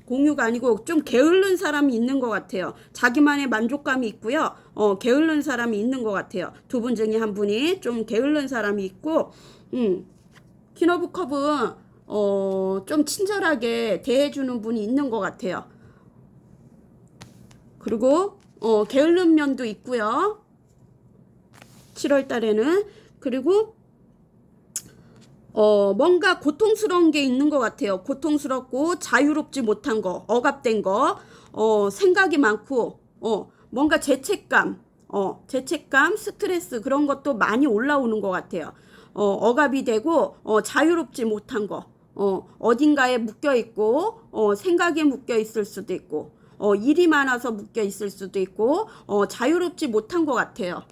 공유가 아니고 좀 게으른 사람이 있는 것 같아요. 자기만의 만족감이 있고요. 게으른 사람이 있는 것 같아요. 두 분 중에 한 분이 좀 게으른 사람이 있고 퀸 오브 컵은 좀 친절하게 대해주는 분이 있는 것 같아요. 그리고 게으른 면도 있고요. 7월 달에는 그리고 뭔가 고통스러운 게 있는 것 같아요. 고통스럽고 자유롭지 못한 거, 억압된 거, 생각이 많고, 뭔가 죄책감, 스트레스 그런 것도 많이 올라오는 것 같아요. 억압이 되고, 자유롭지 못한 거, 어딘가에 묶여 있고, 생각에 묶여 있을 수도 있고, 일이 많아서 묶여 있을 수도 있고, 자유롭지 못한 것 같아요.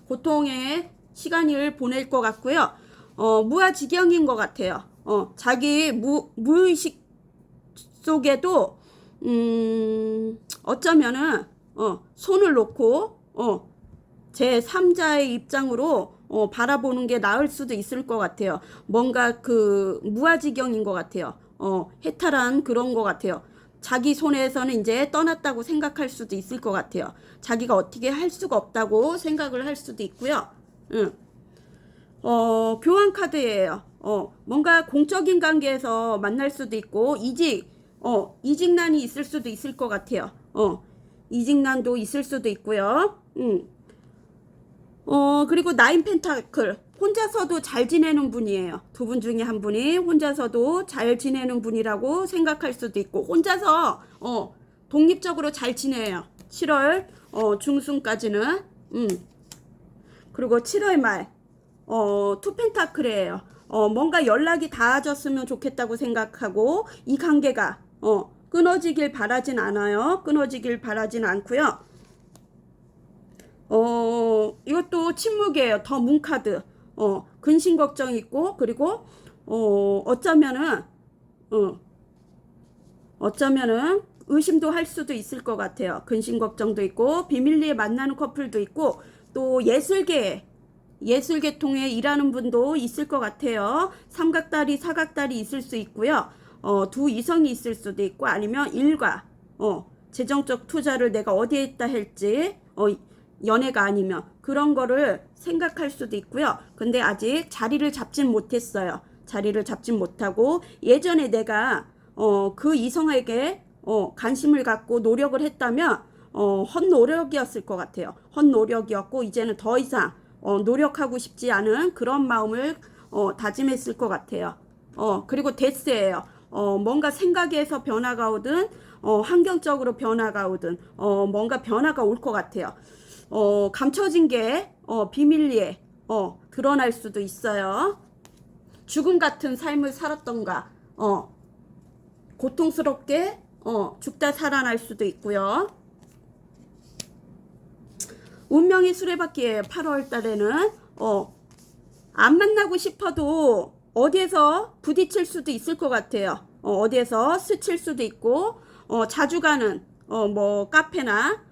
고통의 시간을 보낼 것 같고요. 무아지경인 것 같아요. 자기 무의식 속에도 어쩌면은 손을 놓고 제 3자의 입장으로 바라보는 게 나을 수도 있을 것 같아요. 뭔가 그 무아지경인 것 같아요. 해탈한 그런 것 같아요. 자기 손에서는 이제 떠났다고 생각할 수도 있을 것 같아요. 자기가 어떻게 할 수가 없다고 생각을 할 수도 있고요. 교환 카드예요. 뭔가 공적인 관계에서 만날 수도 있고 이직난이 있을 수도 있을 것 같아요. 이직난도 있을 수도 있고요. 그리고 나인 펜타클 혼자서도 잘 지내는 분이에요. 두 분 중에 한 분이 혼자서도 잘 지내는 분이라고 생각할 수도 있고 혼자서 독립적으로 잘 지내요. 7월 중순까지는 그리고 7월 말 투 펜타클이에요. 뭔가 연락이 닿아졌으면 좋겠다고 생각하고 이 관계가 끊어지길 바라진 않아요. 끊어지길 바라진 않고요. 이것도 침묵이에요. 더 문 카드. 근심 걱정 있고 그리고 어쩌면은 의심도 할 수도 있을 것 같아요. 근심 걱정도 있고 비밀리에 만나는 커플도 있고 또 예술계통에 일하는 분도 있을 것 같아요. 삼각다리 사각다리 있을 수 있고요. 두 이성이 있을 수도 있고 아니면 일과 재정적 투자를 내가 어디에 있다 할지 연애가 아니면 그런 거를 생각할 수도 있고요. 근데 아직 자리를 잡진 못했어요. 자리를 잡진 못하고 예전에 내가 그 이성에게 관심을 갖고 노력을 했다면 헛노력이었을 것 같아요. 헛노력이었고 이제는 더 이상 노력하고 싶지 않은 그런 마음을 다짐했을 것 같아요. 그리고 데스예요. 뭔가 생각에서 변화가 오든 환경적으로 변화가 오든 뭔가 변화가 올 것 같아요. 감춰진 게 비밀리에 드러날 수도 있어요. 죽음 같은 삶을 살았던가 고통스럽게 죽다 살아날 수도 있고요. 운명의 수레바퀴에 8월 달에는 안 만나고 싶어도 어디에서 부딪힐 수도 있을 것 같아요. 어디에서 스칠 수도 있고 자주 가는 뭐 카페나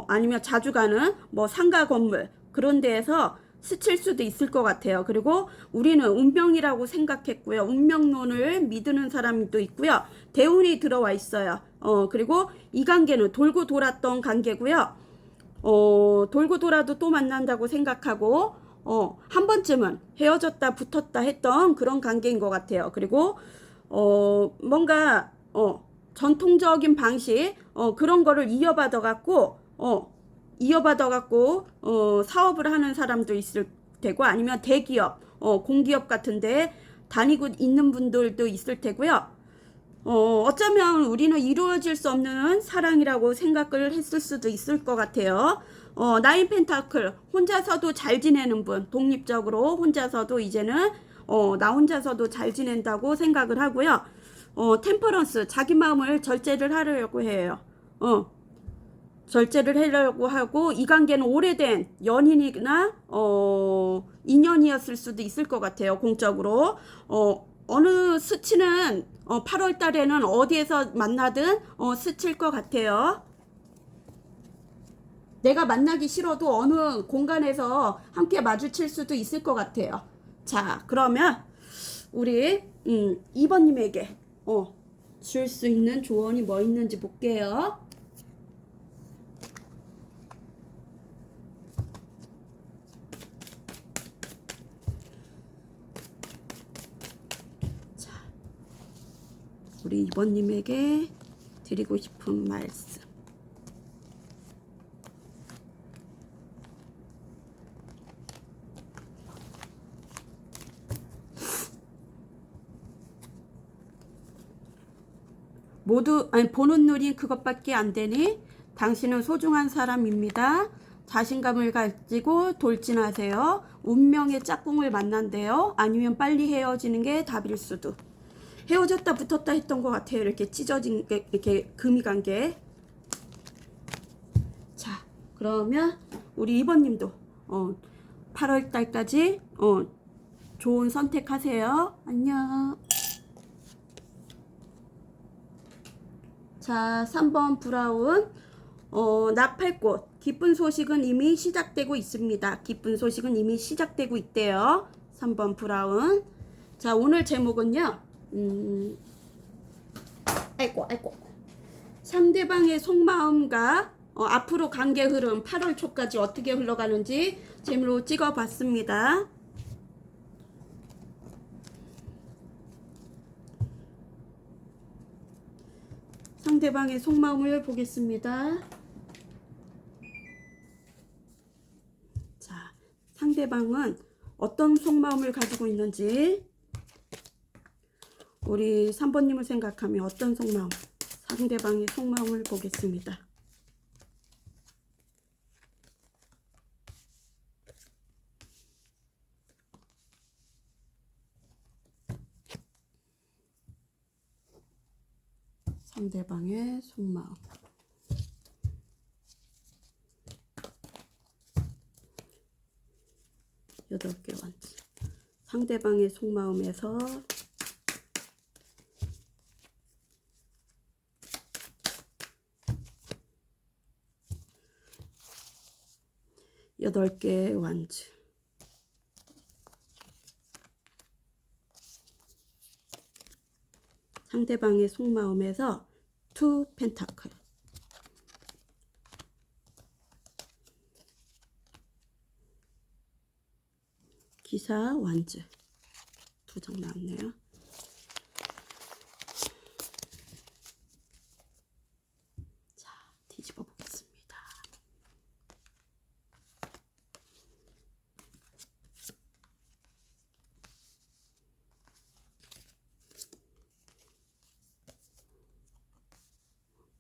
아니면 자주 가는 뭐 상가 건물 그런 데에서 스칠 수도 있을 것 같아요. 그리고 우리는 운명이라고 생각했고요. 운명론을 믿는 사람도 있고요. 대운이 들어와 있어요. 그리고 이 관계는 돌고 돌았던 관계고요. 돌고 돌아도 또 만난다고 생각하고 한 번쯤은 헤어졌다 붙었다 했던 그런 관계인 것 같아요. 그리고 뭔가 전통적인 방식 그런 거를 이어받아 갖고 사업을 하는 사람도 있을 테고 아니면 대기업 공기업 같은데 다니고 있는 분들도 있을 테고요. 어쩌면 우리는 이루어질 수 없는 사랑이라고 생각을 했을 수도 있을 것 같아요. 나인 펜타클 혼자서도 잘 지내는 분, 독립적으로 혼자서도 이제는 나 혼자서도 잘 지낸다고 생각을 하고요. 템퍼런스 자기 마음을 절제를 하려고 해요. 절제를 하려고 하고 이 관계는 오래된 연인이나 인연이었을 수도 있을 것 같아요. 공적으로 어느 스치는 8월 달에는 어디에서 만나든 스칠 것 같아요. 내가 만나기 싫어도 어느 공간에서 함께 마주칠 수도 있을 것 같아요. 자, 그러면 우리 2번님에게 줄 수 있는 조언이 뭐 있는지 볼게요. 자, 우리 2번님에게 드리고 싶은 말씀. 모두 보는 눈이 그것밖에 안 되니 당신은 소중한 사람입니다. 자신감을 가지고 돌진하세요. 운명의 짝꿍을 만난대요. 아니면 빨리 헤어지는 게 답일 수도. 헤어졌다 붙었다 했던 것 같아요. 이렇게 찢어진 게 이렇게 금이 간 게. 자, 그러면 우리 2번님도 8월 달까지 좋은 선택하세요. 안녕. 자, 3번 브라운 나팔꽃 기쁜 소식은 이미 시작되고 있습니다. 기쁜 소식은 이미 시작되고 있대요. 3번 브라운. 자, 오늘 제목은요. 아이고. 상대방의 속마음과 앞으로 관계 흐름 8월 초까지 어떻게 흘러가는지 재미로 찍어봤습니다. 상대방의 속마음을 보겠습니다. 자, 상대방은 어떤 속마음을 가지고 있는지 우리 3번님을 생각하며 어떤 속마음, 상대방의 속마음을 보겠습니다. 상대방의 속마음. 여덟 개 원지. 상대방의 속마음에서 여덟 개 완즈. 상대방의 속마음에서 투 펜타클. 기사 완즈 2장 나왔네요. 자, 뒤집어 보겠습니다.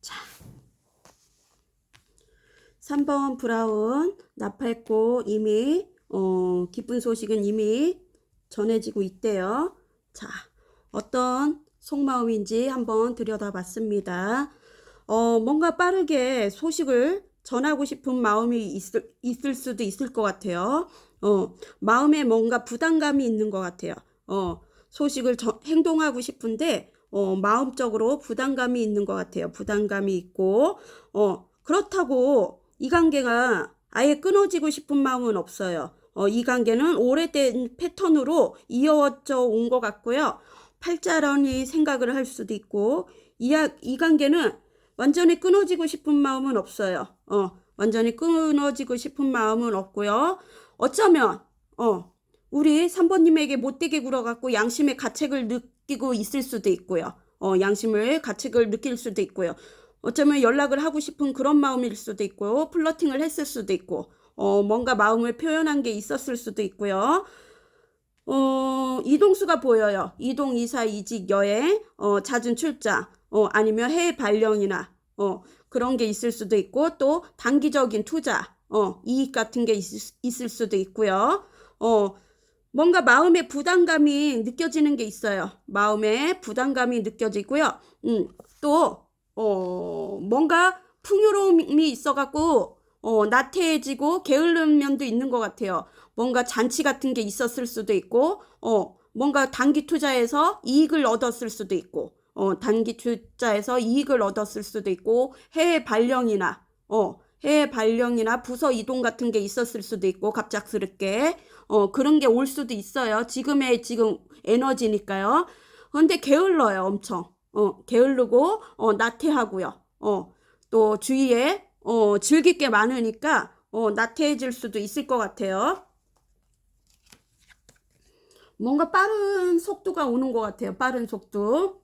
자, 3번 브라운 납했고 이미 기쁜 소식은 이미 전해지고 있대요. 자, 어떤 속마음인지 한번 들여다봤습니다. 뭔가 빠르게 소식을 전하고 싶은 마음이 있을 수도 있을 것 같아요. 마음에 뭔가 부담감이 있는 것 같아요. 소식을 행동하고 싶은데 마음적으로 부담감이 있는 것 같아요. 부담감이 있고 그렇다고 이 관계가 아예 끊어지고 싶은 마음은 없어요. 이 관계는 오래된 패턴으로 이어져 온 것 같고요. 팔자런이 생각을 할 수도 있고 이 관계는 완전히 끊어지고 싶은 마음은 없어요. 완전히 끊어지고 싶은 마음은 없고요. 어쩌면 우리 3번님에게 못되게 굴어갖고 양심의 가책을 느끼고 있을 수도 있고요. 양심의 가책을 느낄 수도 있고요. 어쩌면 연락을 하고 싶은 그런 마음일 수도 있고 플러팅을 했을 수도 있고 뭔가 마음을 표현한 게 있었을 수도 있고요. 이동수가 보여요. 이동, 이사, 이직, 여행, 잦은 출장, 아니면 해외 발령이나 그런 게 있을 수도 있고 또 단기적인 투자, 이익 같은 게 있을 수도 있고요. 뭔가 마음의 부담감이 느껴지는 게 있어요. 마음에 부담감이 느껴지고요. 또 뭔가 풍요로움이 있어갖고 나태해지고 게으른 면도 있는 것 같아요. 뭔가 잔치 같은 게 있었을 수도 있고 뭔가 단기 투자에서 이익을 얻었을 수도 있고 단기 투자에서 이익을 얻었을 수도 있고 해외 발령이나 부서 이동 같은 게 있었을 수도 있고 갑작스럽게 그런 게 올 수도 있어요. 지금 에너지니까요. 근데 게을러요. 엄청 게으르고 나태하고요. 또 주위에 즐길 게 많으니까 나태해질 수도 있을 것 같아요. 뭔가 빠른 속도가 오는 것 같아요. 빠른 속도.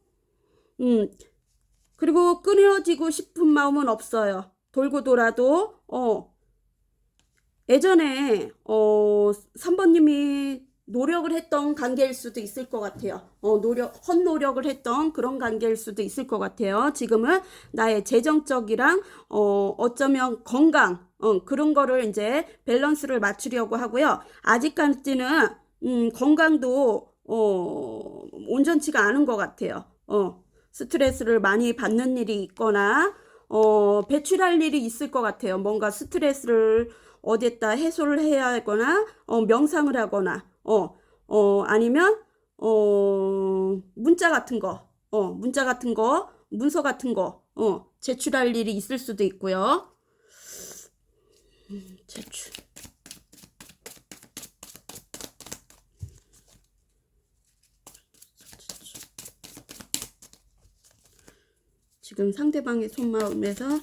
그리고 끊어지고 싶은 마음은 없어요. 돌고 돌아도 예전에 3번님이 노력을 했던 관계일 수도 있을 것 같아요. 헛노력을 했던 그런 관계일 수도 있을 것 같아요. 지금은 나의 재정적이랑 어쩌면 건강 그런 거를 이제 밸런스를 맞추려고 하고요. 아직까지는 건강도 온전치가 않은 것 같아요. 스트레스를 많이 받는 일이 있거나 배출할 일이 있을 것 같아요. 뭔가 스트레스를 어디에다 해소를 해야 하거나 명상을 하거나 아니면 문자 같은 거 문서 같은 거 제출할 일이 있을 수도 있고요. 제출. 지금 상대방의 속마음에서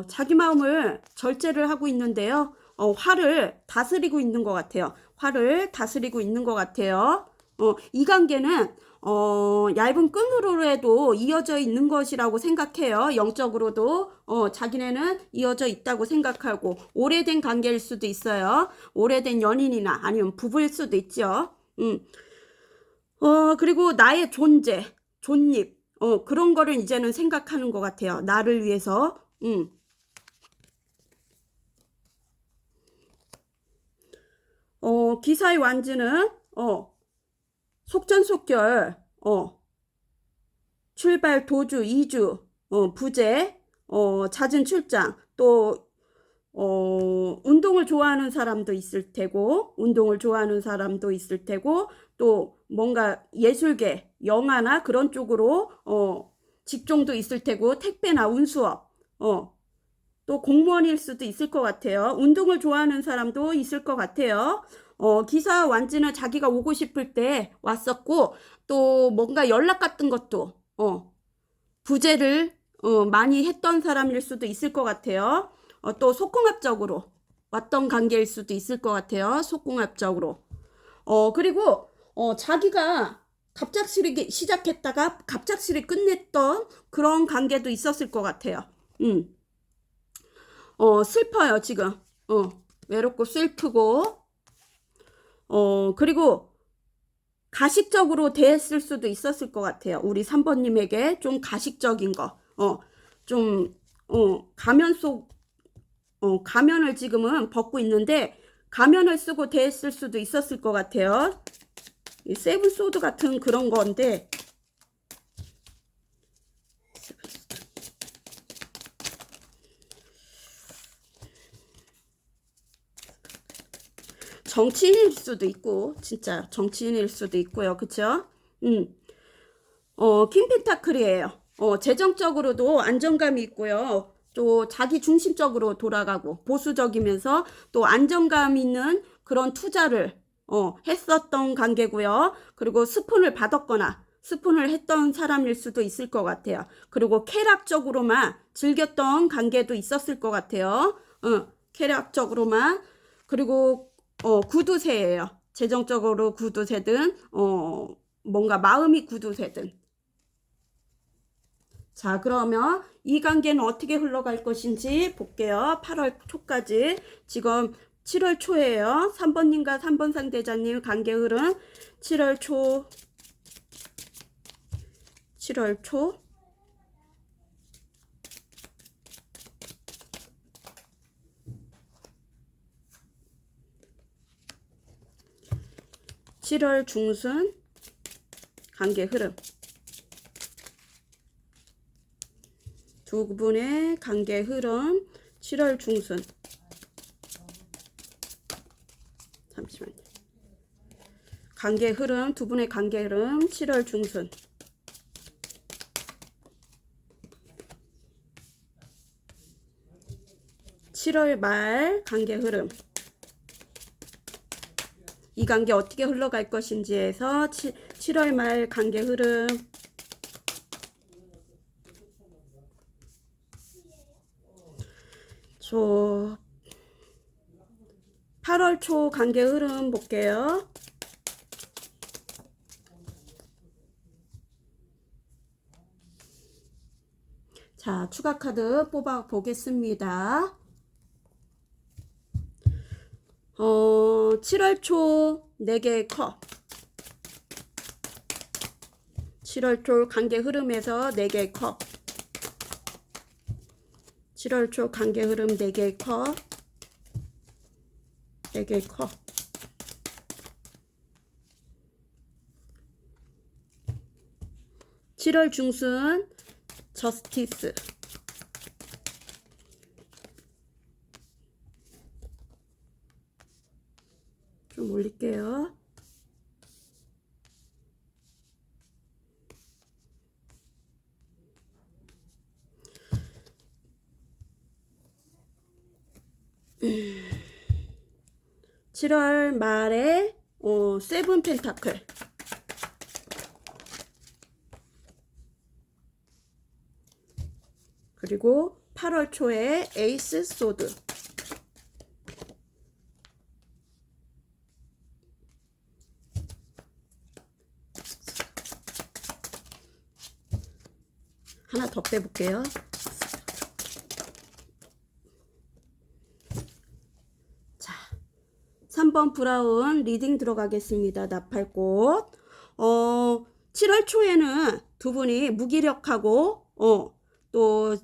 자기 마음을 절제를 하고 있는데요. 화를 다스리고 있는 것 같아요. 화를 다스리고 있는 것 같아요. 이 관계는 얇은 끈으로라도 이어져 있는 것이라고 생각해요. 영적으로도 자기네는 이어져 있다고 생각하고 오래된 관계일 수도 있어요. 오래된 연인이나 아니면 부부일 수도 있죠. 그리고 나의 존재, 존립, 그런 거를 이제는 생각하는 것 같아요. 나를 위해서. 기사의 완주는, 속전속결, 출발, 도주, 이주, 부재, 잦은 출장, 또, 운동을 좋아하는 사람도 있을 테고, 또 뭔가 예술계, 영화나 그런 쪽으로 직종도 있을 테고 택배나 운수업 또 공무원일 수도 있을 것 같아요. 운동을 좋아하는 사람도 있을 것 같아요. 기사 완지는 자기가 오고 싶을 때 왔었고 또 뭔가 연락 같은 것도 부재를 많이 했던 사람일 수도 있을 것 같아요. 또 속궁합적으로 왔던 관계일 수도 있을 것 같아요. 속궁합적으로. 그리고 자기가 갑작스레 시작했다가 갑작스레 끝냈던 그런 관계도 있었을 것 같아요. 슬퍼요, 지금. 외롭고 슬프고. 그리고 가식적으로 대했을 수도 있었을 것 같아요. 우리 3번님에게 좀 가식적인 거. 좀, 가면을 지금은 벗고 있는데, 가면을 쓰고 대했을 수도 있었을 것 같아요. 이 세븐 소드 같은 그런 건데, 정치인일 수도 있고, 진짜 정치인일 수도 있고요. 그쵸? 킹 펜타클이에요. 재정적으로도 안정감이 있고요. 또 자기 중심적으로 돌아가고 보수적이면서 또 안정감 있는 그런 투자를 했었던 관계고요. 그리고 스폰을 받았거나 스폰을 했던 사람일 수도 있을 것 같아요. 그리고 쾌락적으로만 즐겼던 관계도 있었을 것 같아요. 쾌락적으로만. 그리고 구두쇠예요. 재정적으로 구두쇠든 뭔가 마음이 구두쇠든. 자, 그러면 이 관계는 어떻게 흘러갈 것인지 볼게요. 8월 초까지. 지금 7월 초예요. 3번님과 3번 상대자님 관계 흐름 7월 초 7월 초 7월 중순 관계 흐름. 두 분의 관계 흐름 7월 중순. 잠시만요. 관계 흐름, 두 분의 관계 흐름 7월 중순. (7월) 말 관계 흐름. 이 관계 어떻게 흘러갈 것인지에서 7월 말 관계 흐름. 저 8월 초 관계 흐름 볼게요. 자, 추가 카드 뽑아 보겠습니다. 7월 초 4개의 컵. 7월 초 관계 흐름에서 4개의 컵. 7월 초 관계 흐름 4개의 컵. 4개의 컵. (7월) 중순 저스티스. 좀 올릴게요. (7월) 말에 세븐 펜타클. 그리고 8월 초에 에이스 소드. 하나 더 빼볼게요. 자, 3번 브라운 리딩 들어가겠습니다. 나팔꽃. 7월 초에는 두 분이 무기력하고 또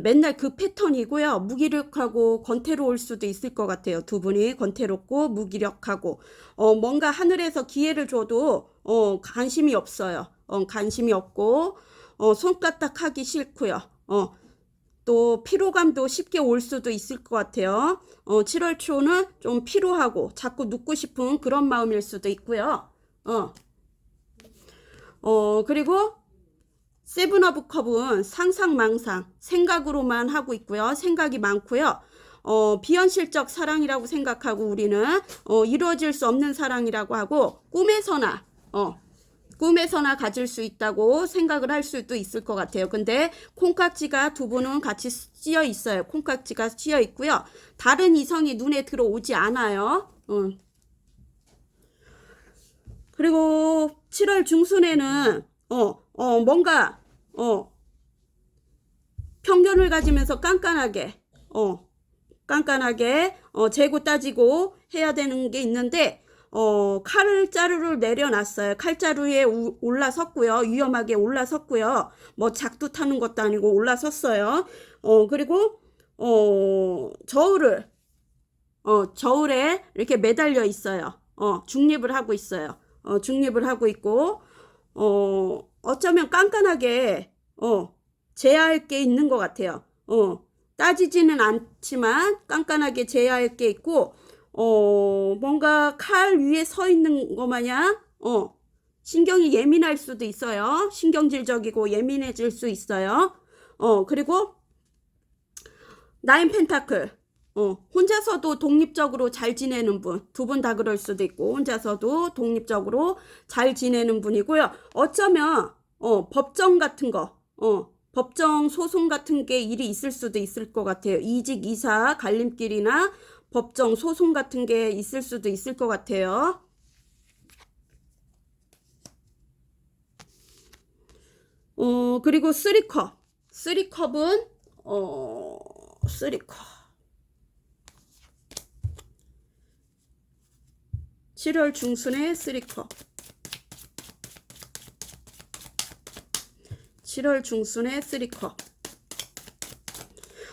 맨날 그 패턴이고요. 무기력하고 권태로울 수도 있을 것 같아요. 두 분이 권태롭고 무기력하고 뭔가 하늘에서 기회를 줘도 관심이 없어요. 관심이 없고 손까딱하기 싫고요. 또 피로감도 쉽게 올 수도 있을 것 같아요. 7월 초는 좀 피로하고 자꾸 눕고 싶은 그런 마음일 수도 있고요. 그리고 세븐 오브 컵은 상상망상 생각으로만 하고 있고요. 생각이 많고요. 비현실적 사랑이라고 생각하고 우리는 이루어질 수 없는 사랑이라고 하고 꿈에서나 꿈에서나 가질 수 있다고 생각을 할 수도 있을 것 같아요. 근데 콩깍지가 두 분은 같이 씌어 있어요. 콩깍지가 씌어 있고요. 다른 이성이 눈에 들어오지 않아요. 그리고 7월 중순에는 뭔가 편견을 가지면서 깐깐하게 재고 따지고 해야 되는 게 있는데 칼자루를 내려놨어요. 칼자루에 올라섰고요. 위험하게 올라섰고요. 뭐 작두 타는 것도 아니고 올라섰어요. 그리고 저울에 이렇게 매달려 있어요. 중립을 하고 있어요. 중립을 하고 있고 어쩌면 깐깐하게 제어할 게 있는 것 같아요. 따지지는 않지만 깐깐하게 제어할 게 있고 뭔가 칼 위에 서 있는 것 마냥 신경이 예민할 수도 있어요. 신경질적이고 예민해질 수 있어요. 그리고 나인 펜타클 혼자서도 독립적으로 잘 지내는 분, 두 분 다 그럴 수도 있고 혼자서도 독립적으로 잘 지내는 분이고요. 어쩌면 법정 같은 거 법정 소송 같은 게 일이 있을 수도 있을 것 같아요. 이직 이사 갈림길이나 법정 소송 같은 게 있을 수도 있을 것 같아요. 그리고 3컵은 3컵 7월 중순에 3컵 7월 중순에 3컵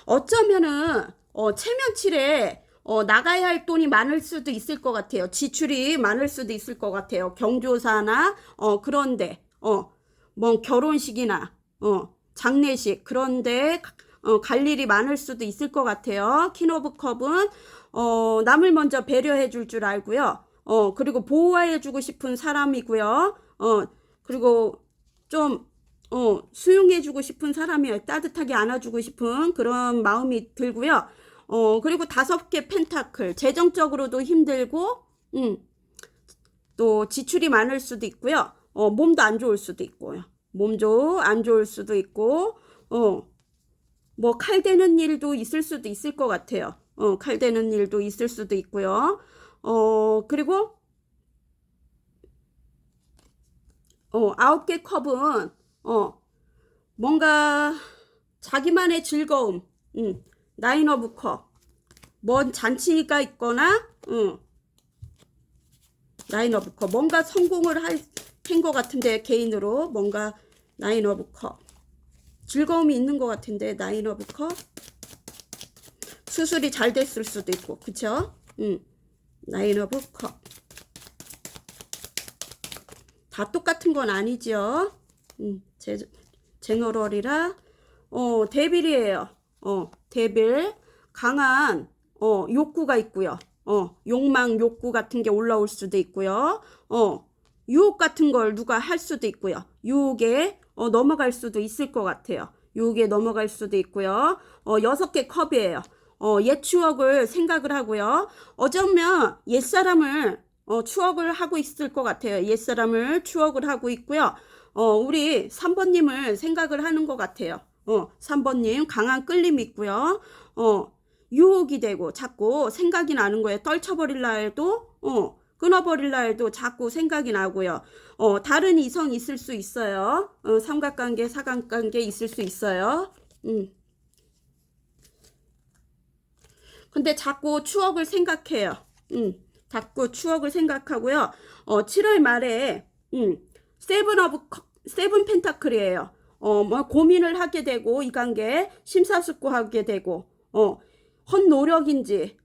어쩌면은 체면칠에 나가야 할 돈이 많을 수도 있을 것 같아요. 지출이 많을 수도 있을 것 같아요. 경조사나 그런데 뭐 결혼식이나 장례식 그런데 갈 일이 많을 수도 있을 것 같아요. 퀸 오브 컵은 남을 먼저 배려해 줄 줄 알고요. 그리고 보호해 주고 싶은 사람이고요. 그리고 좀 수용해 주고 싶은 사람이에요. 따뜻하게 안아주고 싶은 그런 마음이 들고요. 그리고 5개 펜타클 재정적으로도 힘들고 또 지출이 많을 수도 있고요. 몸도 안 좋을 수도 있고요. 몸도 안 좋을 수도 있고 뭐 칼 대는 일도 있을 수도 있을 것 같아요. 칼 대는 일도 있을 수도 있고요. 그리고 9개 컵은 뭔가 자기만의 즐거움, 나인 오브 컵, 뭔 잔치가 있거나, 나인 오브 컵, 뭔가 성공을 한 것 같은데 개인으로 뭔가 나인 오브 컵, 즐거움이 있는 것 같은데 나인 오브 컵, 수술이 잘 됐을 수도 있고, 그쵸? 나인 오브 컵. 다 똑같은 건 아니죠. 제너럴이라 데빌이에요. 데빌 강한 욕구가 있고요. 욕망 욕구 같은 게 올라올 수도 있고요. 유혹 같은 걸 누가 할 수도 있고요. 유혹에 넘어갈 수도 있을 것 같아요. 유혹에 넘어갈 수도 있고요. 6개 컵이에요. 옛 추억을 생각을 하고요. 어쩌면 옛사람을 추억을 하고 있을 것 같아요. 옛사람을 추억을 하고 있고요. 우리 3번님을 생각을 하는 것 같아요. 3번님 강한 끌림이 있고요. 유혹이 되고 자꾸 생각이 나는 거예요. 떨쳐버릴라 해도 끊어버릴라 해도 자꾸 생각이 나고요. 다른 이성 있을 수 있어요. 삼각관계 사각관계 있을 수 있어요. 근데 자꾸 추억을 생각해요. 자꾸 추억을 생각하고요. 7월 말에 세븐 펜타클이에요. 뭐 고민을 하게 되고 이 관계 심사숙고하게 되고 헛노력인지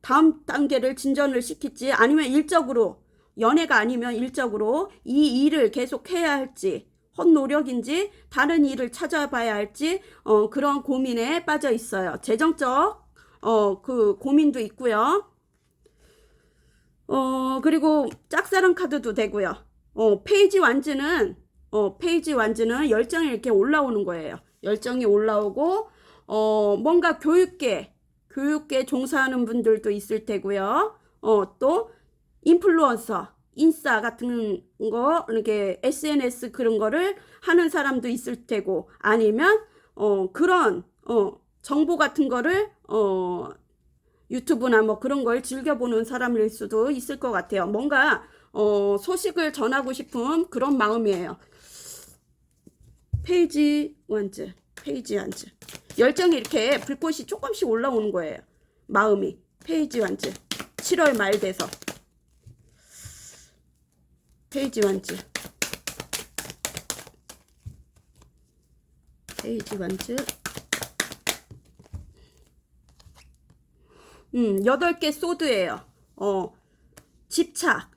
다음 단계를 진전을 시킬지 아니면 일적으로 연애가 아니면 일적으로 이 일을 계속 해야 할지 헛노력인지 다른 일을 찾아봐야 할지 그런 고민에 빠져 있어요. 재정적 그 고민도 있고요. 그리고 짝사랑 카드도 되고요. 페이지 완즈는 열정이 이렇게 올라오는 거예요. 열정이 올라오고 뭔가 교육계 종사하는 분들도 있을 테고요. 또 인플루언서 인싸 같은 거, 이렇게 SNS 그런 거를 하는 사람도 있을 테고, 아니면, 그런, 정보 같은 거를, 유튜브나 뭐 그런 걸 즐겨보는 사람일 수도 있을 것 같아요. 뭔가, 소식을 전하고 싶은 그런 마음이에요. 페이지 원즈, 페이지 원즈. 열정이 이렇게 불꽃이 조금씩 올라오는 거예요. 마음이. 페이지 원즈. 7월 말 돼서. 페이지 원즈. 페이지 원즈. 8개 소드예요. 집착,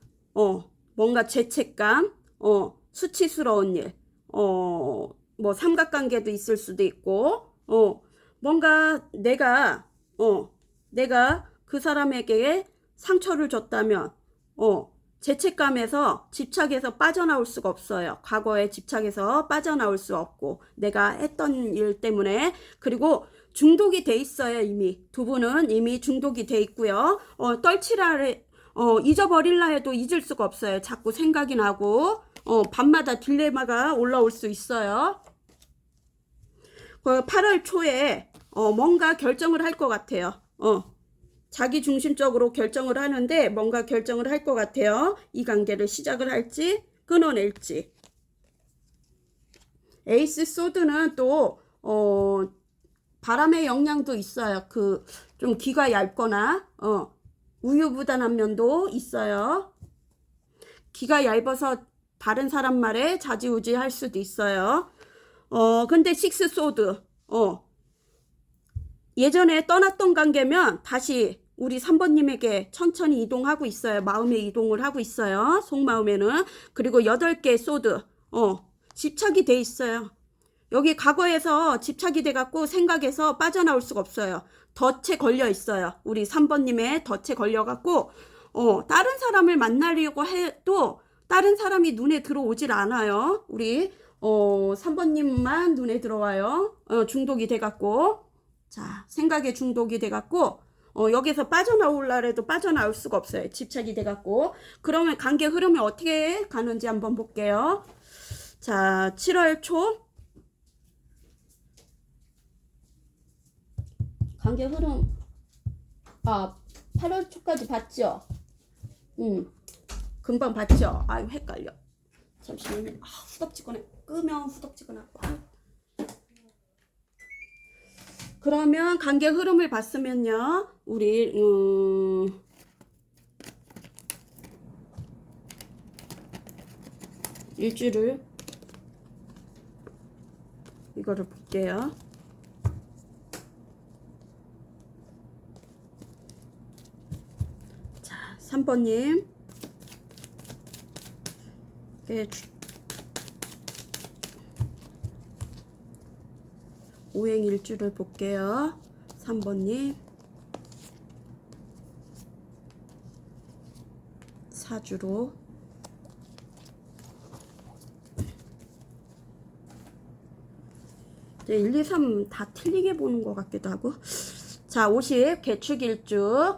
뭔가 죄책감, 수치스러운 일, 뭐 삼각관계도 있을 수도 있고, 뭔가 내가 그 사람에게 상처를 줬다면, 죄책감에서 집착에서 빠져나올 수가 없어요. 과거에 집착에서 빠져나올 수 없고, 내가 했던 일 때문에. 그리고 중독이 돼 있어요. 이미 두 분은 이미 중독이 돼 있고요. 잊어버릴라 해도 잊을 수가 없어요. 자꾸 생각이 나고, 밤마다 딜레마가 올라올 수 있어요. 8월 초에 뭔가 결정을 할 것 같아요. 자기 중심적으로 결정을 하는데 뭔가 결정을 할 것 같아요. 이 관계를 시작을 할지 끊어낼지. 에이스 소드는 또 바람의 영향도 있어요. 좀 귀가 얇거나 우유부단한 면도 있어요. 귀가 얇아서 다른 사람 말에 좌지우지 할 수도 있어요. 근데 식스 소드 예전에 떠났던 관계면 다시 우리 3번님에게 천천히 이동하고 있어요. 마음의 이동을 하고 있어요. 속마음에는. 그리고 8개 소드 집착이 돼 있어요. 여기 과거에서 집착이 돼갖고 생각에서 빠져나올 수가 없어요. 덫에 걸려 있어요. 우리 3번님의 덫에 걸려갖고 다른 사람을 만나려고 해도 다른 사람이 눈에 들어오질 않아요. 우리 3번님만 눈에 들어와요. 중독이 돼갖고. 자, 생각에 중독이 돼갖고 여기서 빠져나올라 해도 빠져나올 수가 없어요. 집착이 돼갖고. 그러면 관계 흐름이 어떻게 가는지 한번 볼게요. 자, 7월 초 관계 흐름 8월 초까지 봤죠? 금방 봤죠? 아유 헷갈려. 잠시만요. 후덥지근해. 끄면 후덥지근하고. 그러면 관계 흐름을 봤으면요. 우리 일주를 이거를 볼게요. 자, 3번님 오행 일주를 볼게요. 3번님 사주로 이제 1, 2, 3 다 틀리게 보는 것 같기도 하고. 자, 50 개축일주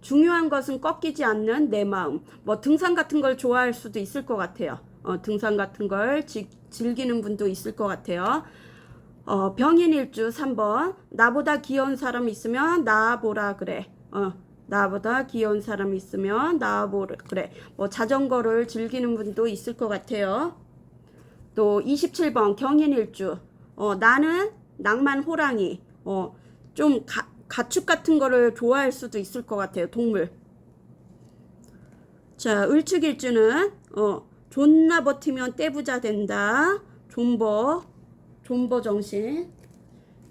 중요한 것은 꺾이지 않는 내 마음. 뭐 등산 같은 걸 좋아할 수도 있을 것 같아요. 등산 같은 걸 즐기는 분도 있을 것 같아요. 병인일주 3번 나보다 귀여운 사람 있으면 나보라 그래. 나보다 귀여운 사람 있으면 나보라 그래. 뭐 자전거를 즐기는 분도 있을 것 같아요. 또 27번 경인일주 나는 낭만 호랑이. 좀 가축 같은 거를 좋아할 수도 있을 것 같아요. 동물. 자, 을축일주는 존나 버티면 떼부자 된다. 존버 정신.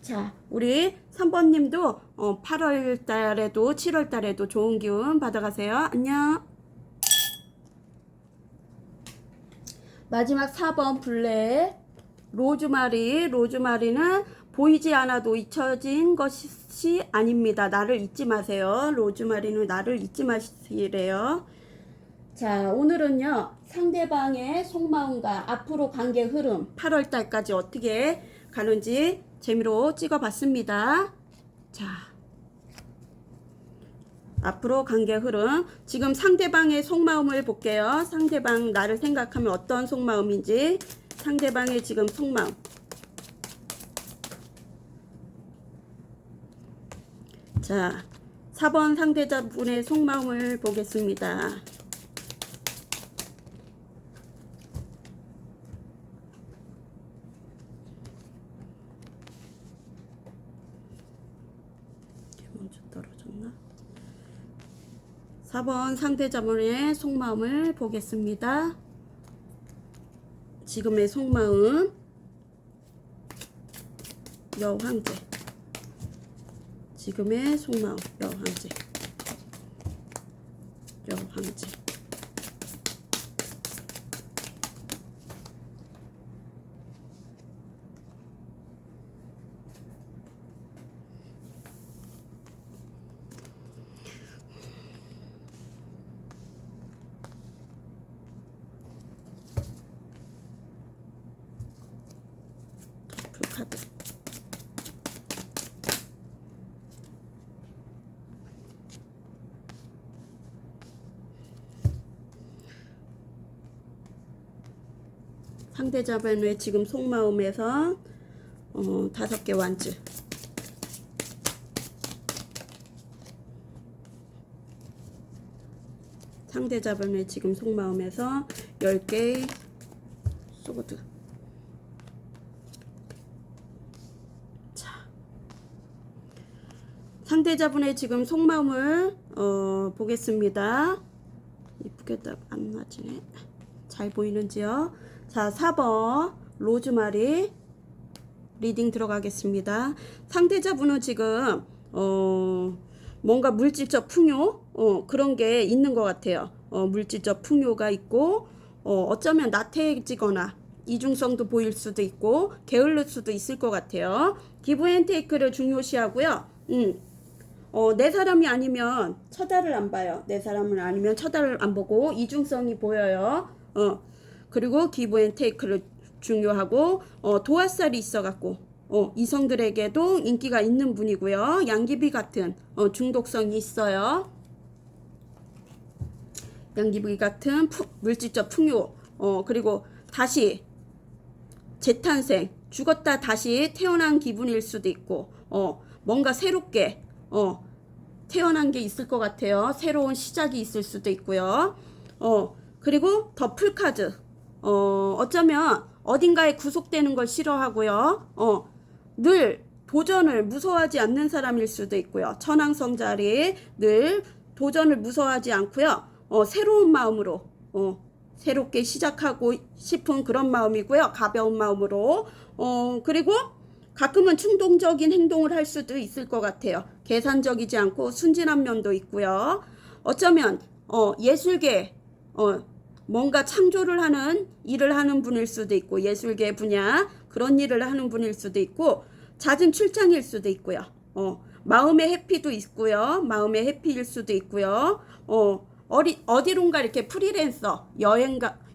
자, 우리 3번님도 8월 달에도 7월 달에도 좋은 기운 받아가세요. 안녕. 마지막 4번 블랙 로즈마리는 보이지 않아도 잊혀진 것이 아닙니다. 나를 잊지 마세요. 로즈마리는 나를 잊지 마시래요. 자, 오늘은요 상대방의 속마음과 앞으로 관계 흐름 8월 달까지 어떻게 가는지 재미로 찍어봤습니다. 자, 앞으로 관계 흐름. 지금 상대방의 속마음을 볼게요. 상대방 나를 생각하면 어떤 속마음인지. 상대방의 지금 속마음. 자, 4번 상대자분의 속마음을 보겠습니다. 먼저 떨어졌나? 4번 상대자분의 속마음을 보겠습니다. 지금의 속마음. 여황제. 지금의 속마음. 여황제. 여황제. 카드. 상대자분의 지금 속마음에서 5개 완즈. 상대자분의 지금 속마음에서 10개 소드. 자, 상대자분의 지금 속마음을 보겠습니다. 이쁘게 안 맞지네. 잘 보이는지요? 자, 4번 로즈마리 리딩 들어가겠습니다. 상대자분은 지금 뭔가 물질적 풍요 그런 게 있는 것 같아요. 물질적 풍요가 있고 어쩌면 나태해지거나 이중성도 보일 수도 있고 게을릴 수도 있을 것 같아요. 기브 앤 테이크를 중요시하고요. 내 사람이 아니면 쳐다를 안 봐요. 내 사람은 아니면 쳐다를 안 보고 이중성이 보여요. 그리고 기브 앤 테이크를 중요하고 도화살이 있어갖고 이성들에게도 인기가 있는 분이고요. 양귀비 같은 중독성이 있어요. 양귀비 같은 물질적 풍요 그리고 다시 재탄생 죽었다 다시 태어난 기분일 수도 있고 뭔가 새롭게 태어난 게 있을 것 같아요. 새로운 시작이 있을 수도 있고요. 그리고 더 풀카드 어쩌면 어딘가에 구속되는 걸 싫어하고요. 늘 도전을 무서워하지 않는 사람일 수도 있고요. 천왕성자리 늘 도전을 무서워하지 않고요. 새로운 마음으로 새롭게 시작하고 싶은 그런 마음이고요. 가벼운 마음으로 그리고 가끔은 충동적인 행동을 할 수도 있을 것 같아요. 계산적이지 않고 순진한 면도 있고요. 어쩌면 예술계 뭔가 창조를 하는 일을 하는 분일 수도 있고 예술계 분야 그런 일을 하는 분일 수도 있고 잦은 출장일 수도 있고요. 마음의 해피도 있고요. 마음의 해피일 수도 있고요. 어디론가 이렇게 프리랜서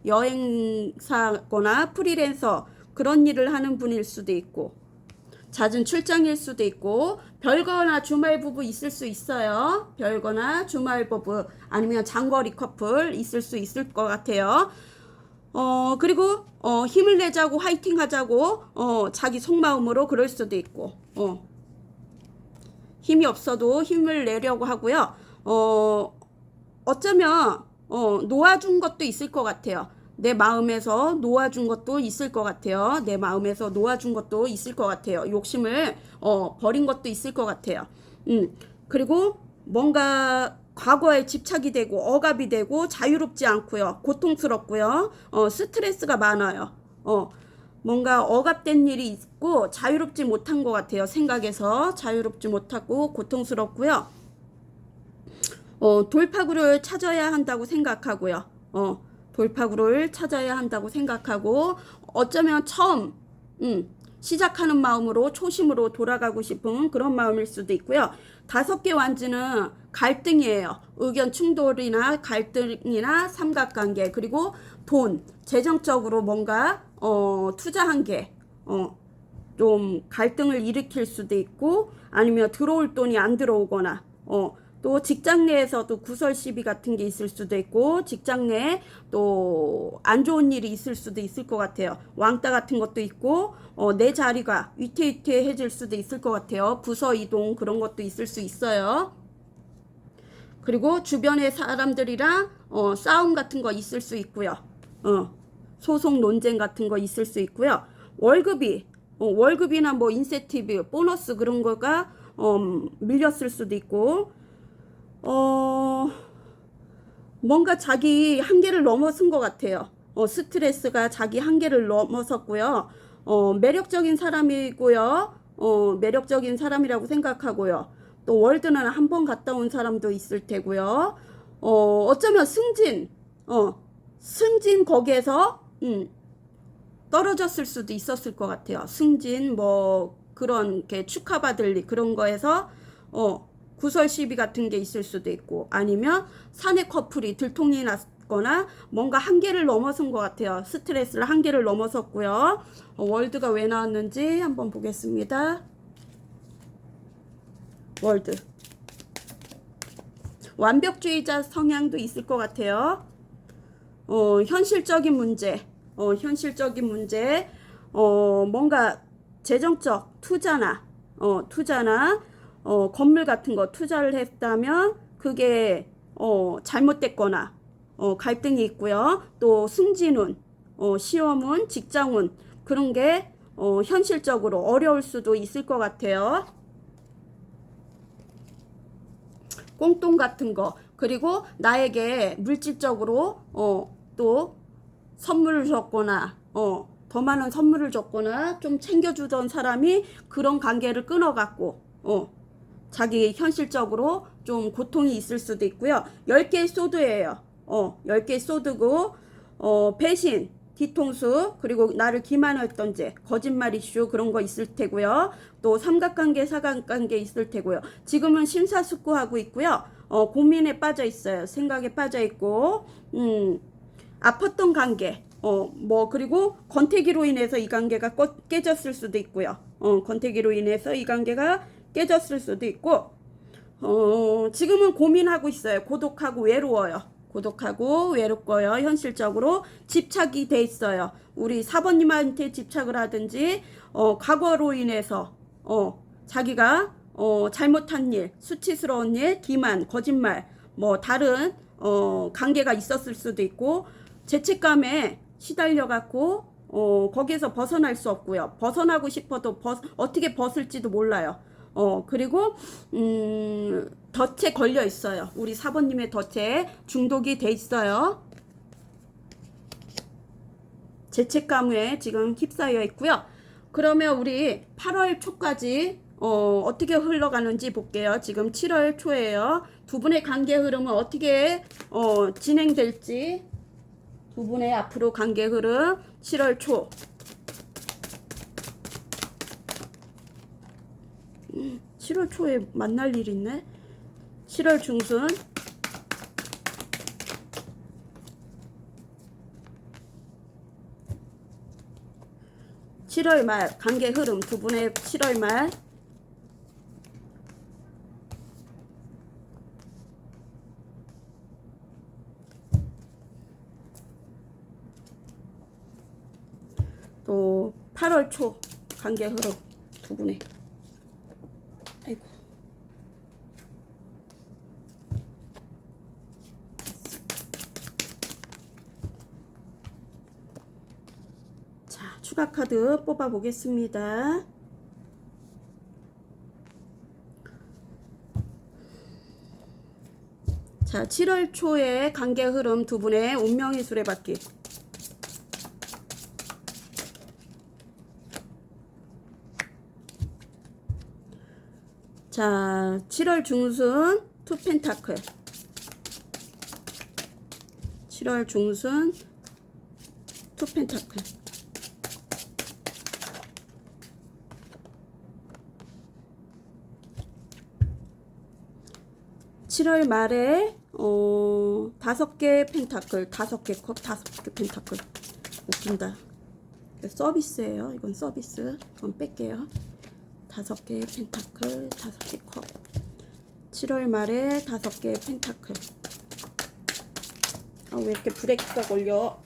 여행사거나 프리랜서 그런 일을 하는 분일 수도 있고 잦은 출장일 수도 있고 별거나 주말 부부 있을 수 있어요. 별거나 주말 부부 아니면 장거리 커플 있을 수 있을 것 같아요. 그리고 힘을 내자고 화이팅 하자고 자기 속마음으로 그럴 수도 있고 힘이 없어도 힘을 내려고 하고요. 어쩌면 놓아준 것도 있을 것 같아요. 내 마음에서 놓아준 것도 있을 것 같아요. 내 마음에서 놓아준 것도 있을 것 같아요. 욕심을 버린 것도 있을 것 같아요. 그리고 뭔가 과거에 집착이 되고 억압이 되고 자유롭지 않고요. 고통스럽고요. 스트레스가 많아요. 뭔가 억압된 일이 있고 자유롭지 못한 것 같아요. 생각에서 자유롭지 못하고 고통스럽고요. 돌파구를 찾아야 한다고 생각하고요. 돌파구를 찾아야 한다고 생각하고 어쩌면 처음 시작하는 마음으로 초심으로 돌아가고 싶은 그런 마음일 수도 있고요. 5개 완즈는 갈등이에요. 의견 충돌이나 갈등이나 삼각관계 그리고 돈, 재정적으로 뭔가 투자한 게 좀 갈등을 일으킬 수도 있고 아니면 들어올 돈이 안 들어오거나 또 직장 내에서도 구설 시비 같은 게 있을 수도 있고 직장 내에 또 안 좋은 일이 있을 수도 있을 것 같아요. 왕따 같은 것도 있고 내 자리가 위태위태해질 수도 있을 것 같아요. 부서 이동 그런 것도 있을 수 있어요. 그리고 주변의 사람들이랑 싸움 같은 거 있을 수 있고요. 소송 논쟁 같은 거 있을 수 있고요. 월급이나 뭐 인센티브, 보너스 그런 거가 밀렸을 수도 있고 뭔가 자기 한계를 넘어선 것 같아요. 스트레스가 자기 한계를 넘어섰고요. 매력적인 사람이고요. 매력적인 사람이라고 생각하고요. 또 월드는 한 번 갔다 온 사람도 있을 테고요. 어쩌면 승진 거기에서 떨어졌을 수도 있었을 것 같아요. 승진 뭐 그런 게 축하받을 그런 거에서 구설 시비 같은 게 있을 수도 있고 아니면 사내 커플이 들통이 났거나 뭔가 한계를 넘어선 것 같아요. 스트레스를 한계를 넘어섰고요. 월드가 왜 나왔는지 한번 보겠습니다. 월드 완벽주의자 성향도 있을 것 같아요. 현실적인 문제 뭔가 재정적 투자나 건물 같은 거 투자를 했다면 그게 잘못됐거나 갈등이 있고요. 또 승진운, 시험운, 직장운 그런 게 현실적으로 어려울 수도 있을 것 같아요. 꽁돈 같은 거 그리고 나에게 물질적으로 또 선물을 줬거나 더 많은 선물을 줬거나 좀 챙겨주던 사람이 그런 관계를 끊어갖고 자기 현실적으로 좀 고통이 있을 수도 있고요. 10개의 소드예요. 10개의 소드고 배신, 뒤통수 그리고 나를 기만했던 죄, 거짓말 이슈 그런 거 있을 테고요. 또 삼각관계, 사각관계 있을 테고요. 지금은 심사숙고하고 있고요. 고민에 빠져 있어요. 생각에 빠져 있고 아팠던 관계 뭐 그리고 권태기로 인해서 이 관계가 깨졌을 수도 있고요. 권태기로 인해서 이 관계가 깨졌을 수도 있고 지금은 고민하고 있어요. 고독하고 외로워요. 고독하고 외롭고요. 현실적으로 집착이 돼 있어요. 우리 4번님한테 집착을 하든지 과거로 인해서 자기가 잘못한 일, 수치스러운 일, 기만, 거짓말 뭐 다른 관계가 있었을 수도 있고 죄책감에 시달려 갖고 거기에서 벗어날 수 없고요. 벗어나고 싶어도 어떻게 벗을지도 몰라요. 그리고 덫에 걸려 있어요. 우리 4번님의 덫에 중독이 돼 있어요. 죄책감에 지금 휩싸여 있고요. 그러면 우리 8월 초까지 어떻게 흘러가는지 볼게요. 지금 7월 초예요. 두 분의 관계 흐름은 어떻게 진행될지 두 분의 앞으로 관계 흐름 7월 초 7월 초에 만날 일 있네. 7월 중순 7월 말 관계 흐름 두 분의 7월 말 또 8월 초 관계 흐름 두 분의 아이고 자 추가 카드 뽑아 보겠습니다. 자 7월 초에 관계 흐름 두 분의 운명의 수레바퀴 자 7월 중순 투 펜타클 7월 중순 투 펜타클 7월 말에 5개 펜타클 5개 컵 5개 펜타클 웃긴다. 서비스예요. 이건 서비스. 이건 뺄게요. 5개 펜타클 5개 컵 7월 말에 5개의 펜타클. 왜 이렇게 브레이크가 걸려?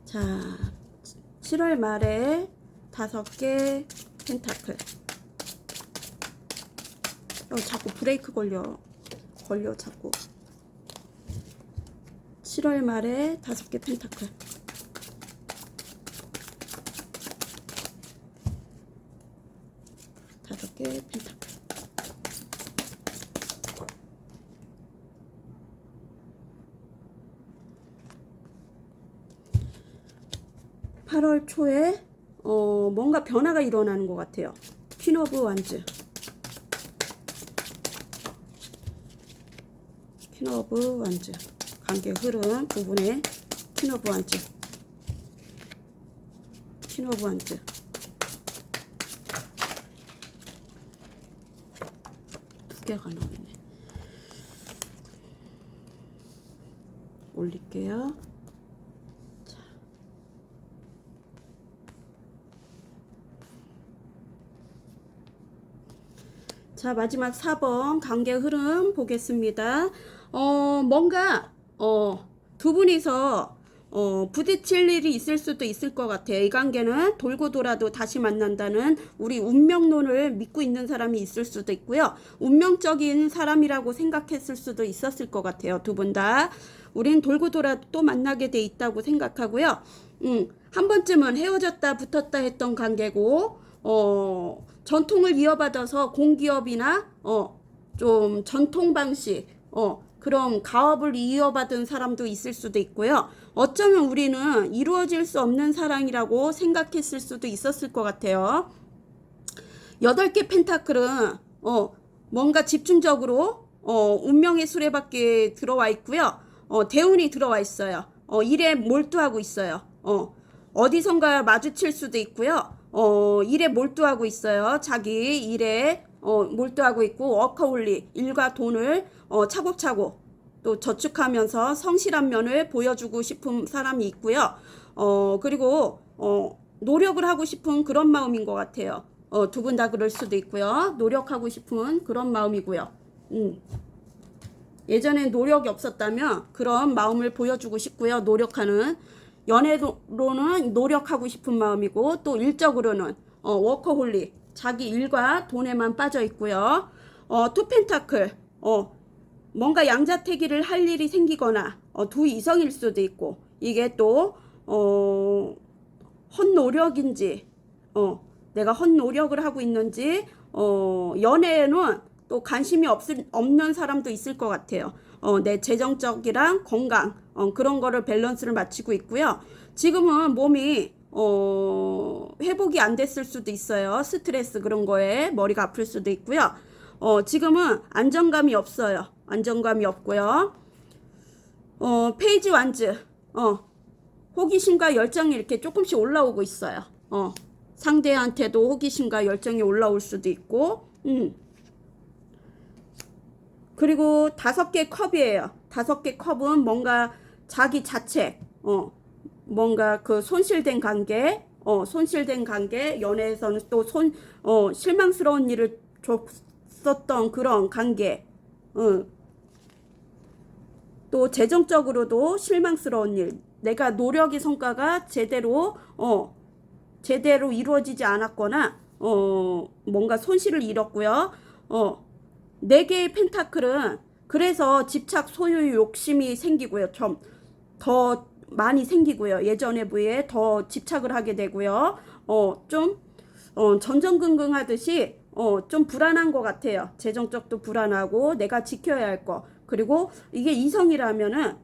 자, 7월 말에 5개 펜타클. 자꾸 브레이크 걸려 자꾸. 7월 말에 5개 펜타클. 5개 펜타클. 8월 초에 뭔가 변화가 일어나는 것 같아요. 퀸 오브 완즈. 퀸 오브 완즈. 관계 흐름 부분에 퀸 오브 완즈. 퀸 오브 완즈. 두 개가 나오네. 올릴게요. 자, 마지막 4번 관계 흐름 보겠습니다. 뭔가 두 분이서 부딪힐 일이 있을 수도 있을 것 같아요. 이 관계는 돌고 돌아도 다시 만난다는 우리 운명론을 믿고 있는 사람이 있을 수도 있고요. 운명적인 사람이라고 생각했을 수도 있었을 것 같아요. 두 분 다. 우린 돌고 돌아도 또 만나게 돼 있다고 생각하고요. 한 번쯤은 헤어졌다 붙었다 했던 관계고 전통을 이어받아서 공기업이나 좀 전통 방식 그럼 가업을 이어받은 사람도 있을 수도 있고요. 어쩌면 우리는 이루어질 수 없는 사랑이라고 생각했을 수도 있었을 것 같아요. 8개 펜타클은 뭔가 집중적으로 운명의 수레바퀴에 들어와 있고요. 대운이 들어와 있어요. 일에 몰두하고 있어요. 어디선가 마주칠 수도 있고요. 일에 몰두하고 있어요. 자기 일에 몰두하고 있고 워커홀릭, 일과 돈을 차곡차곡 또 저축하면서 성실한 면을 보여주고 싶은 사람이 있고요. 그리고 노력을 하고 싶은 그런 마음인 것 같아요. 두 분 다 그럴 수도 있고요. 노력하고 싶은 그런 마음이고요. 예전엔 노력이 없었다면 그런 마음을 보여주고 싶고요. 노력하는 연애로는 노력하고 싶은 마음이고 또 일적으로는 워커홀릭, 자기 일과 돈에만 빠져 있고요. 투 펜타클, 뭔가 양자택일을 할 일이 생기거나 두 이성일 수도 있고 이게 또 헛노력인지 내가 헛노력을 하고 있는지 연애에는 또 관심이 없는 사람도 있을 것 같아요. 내 재정적이랑 건강 그런 거를 밸런스를 맞추고 있고요. 지금은 몸이 회복이 안 됐을 수도 있어요. 스트레스 그런 거에 머리가 아플 수도 있고요. 지금은 안정감이 없어요. 안정감이 없고요. 페이지 완즈 호기심과 열정이 이렇게 조금씩 올라오고 있어요. 상대한테도 호기심과 열정이 올라올 수도 있고 그리고 5개 컵이에요. 5개 컵은 뭔가 자기 자책 뭔가 그 손실된 관계 손실된 관계 연애에서는 또 실망스러운 일을 줬었던 그런 관계 또 재정적으로도 실망스러운 일 내가 노력의 성과가 제대로 이루어지지 않았거나 뭔가 손실을 잃었고요. 4개의 펜타클은 그래서 집착 소유 욕심이 생기고요. 좀 더 많이 생기고요. 예전에 비해 더 집착을 하게 되고요. 좀 전전긍긍 하듯이 좀 불안한 것 같아요. 재정적도 불안하고 내가 지켜야 할 거 그리고 이게 이성이라면은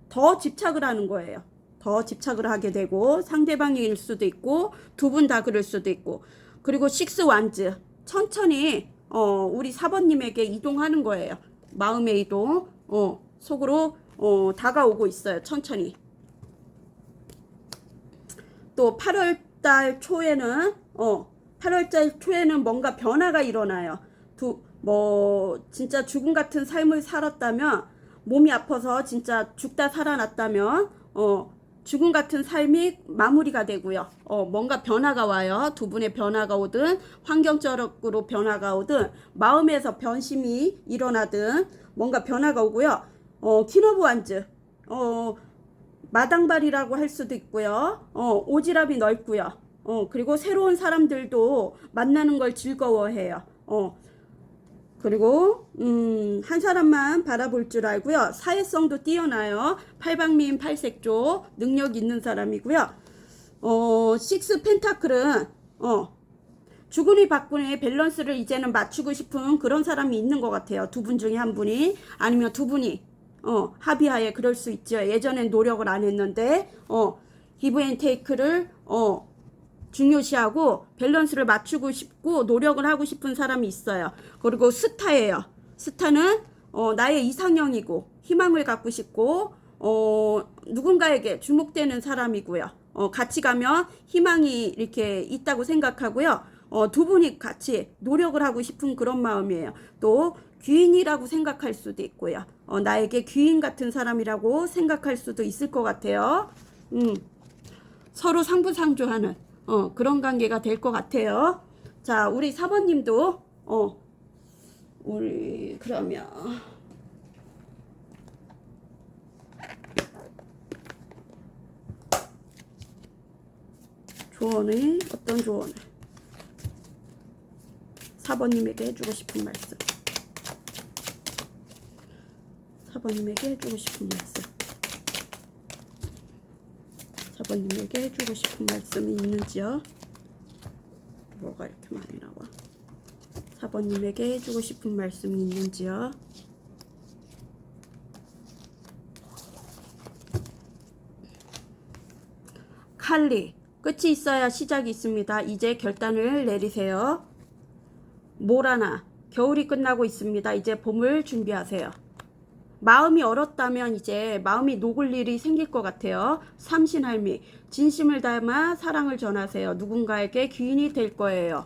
더 집착을 하는 거예요. 더 집착을 하게 되고 상대방일 수도 있고 두 분 다 그럴 수도 있고 그리고 6 완즈 천천히 우리 4번님에게 이동하는 거예요. 마음의 이동 속으로 다가오고 있어요. 천천히. 또 8월달 초에는 8월달 초에는 뭔가 변화가 일어나요. 진짜 죽음 같은 삶을 살았다면 몸이 아파서 진짜 죽다 살아났다면 죽음 같은 삶이 마무리가 되고요. 뭔가 변화가 와요. 두 분의 변화가 오든 환경적으로 변화가 오든 마음에서 변심이 일어나든 뭔가 변화가 오고요. 퀸 오브 완즈 마당발이라고 할 수도 있고요. 오지랖이 넓고요. 그리고 새로운 사람들도 만나는 걸 즐거워해요. 그리고 한 사람만 바라볼 줄 알고요. 사회성도 뛰어나요. 팔방미인 팔색조 능력 있는 사람이고요. 식스 펜타클은 주거니 받거니 밸런스를 이제는 맞추고 싶은 그런 사람이 있는 것 같아요. 두 분 중에 한 분이 아니면 두 분이 합의하에 그럴 수 있죠. 예전엔 노력을 안 했는데 기브 앤 테이크를 중요시하고 밸런스를 맞추고 싶고 노력을 하고 싶은 사람이 있어요. 그리고 스타예요. 스타는 나의 이상형이고 희망을 갖고 싶고 누군가에게 주목되는 사람이고요. 같이 가면 희망이 이렇게 있다고 생각하고요. 두 분이 같이 노력을 하고 싶은 그런 마음이에요. 또 귀인이라고 생각할 수도 있고요. 나에게 귀인 같은 사람이라고 생각할 수도 있을 것 같아요. 서로 상부상조하는 그런 관계가 될 것 같아요. 자, 우리 4번님도 우리 그러면 조언을 어떤 조언을 4번님에게 해주고 싶은 말씀 4번님에게 해주고 싶은 말씀 4번님에게 해주고 싶은 말씀이 있는지요? 뭐가 이렇게 많이 나와? 4번님에게 해주고 싶은 말씀이 있는지요? 칼리, 끝이 있어야 시작이 있습니다. 이제 결단을 내리세요. 모라나, 겨울이 끝나고 있습니다. 이제 봄을 준비하세요. 마음이 얼었다면 이제 마음이 녹을 일이 생길 것 같아요. 삼신할미, 진심을 담아 사랑을 전하세요. 누군가에게 귀인이 될 거예요.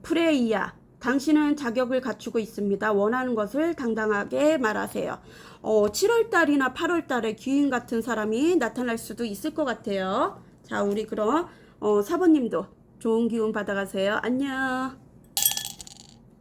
프레이야, 당신은 자격을 갖추고 있습니다. 원하는 것을 당당하게 말하세요. 7월달이나 8월달에 귀인 같은 사람이 나타날 수도 있을 것 같아요. 자, 우리 그럼 4번님도 좋은 기운 받아가세요. 안녕.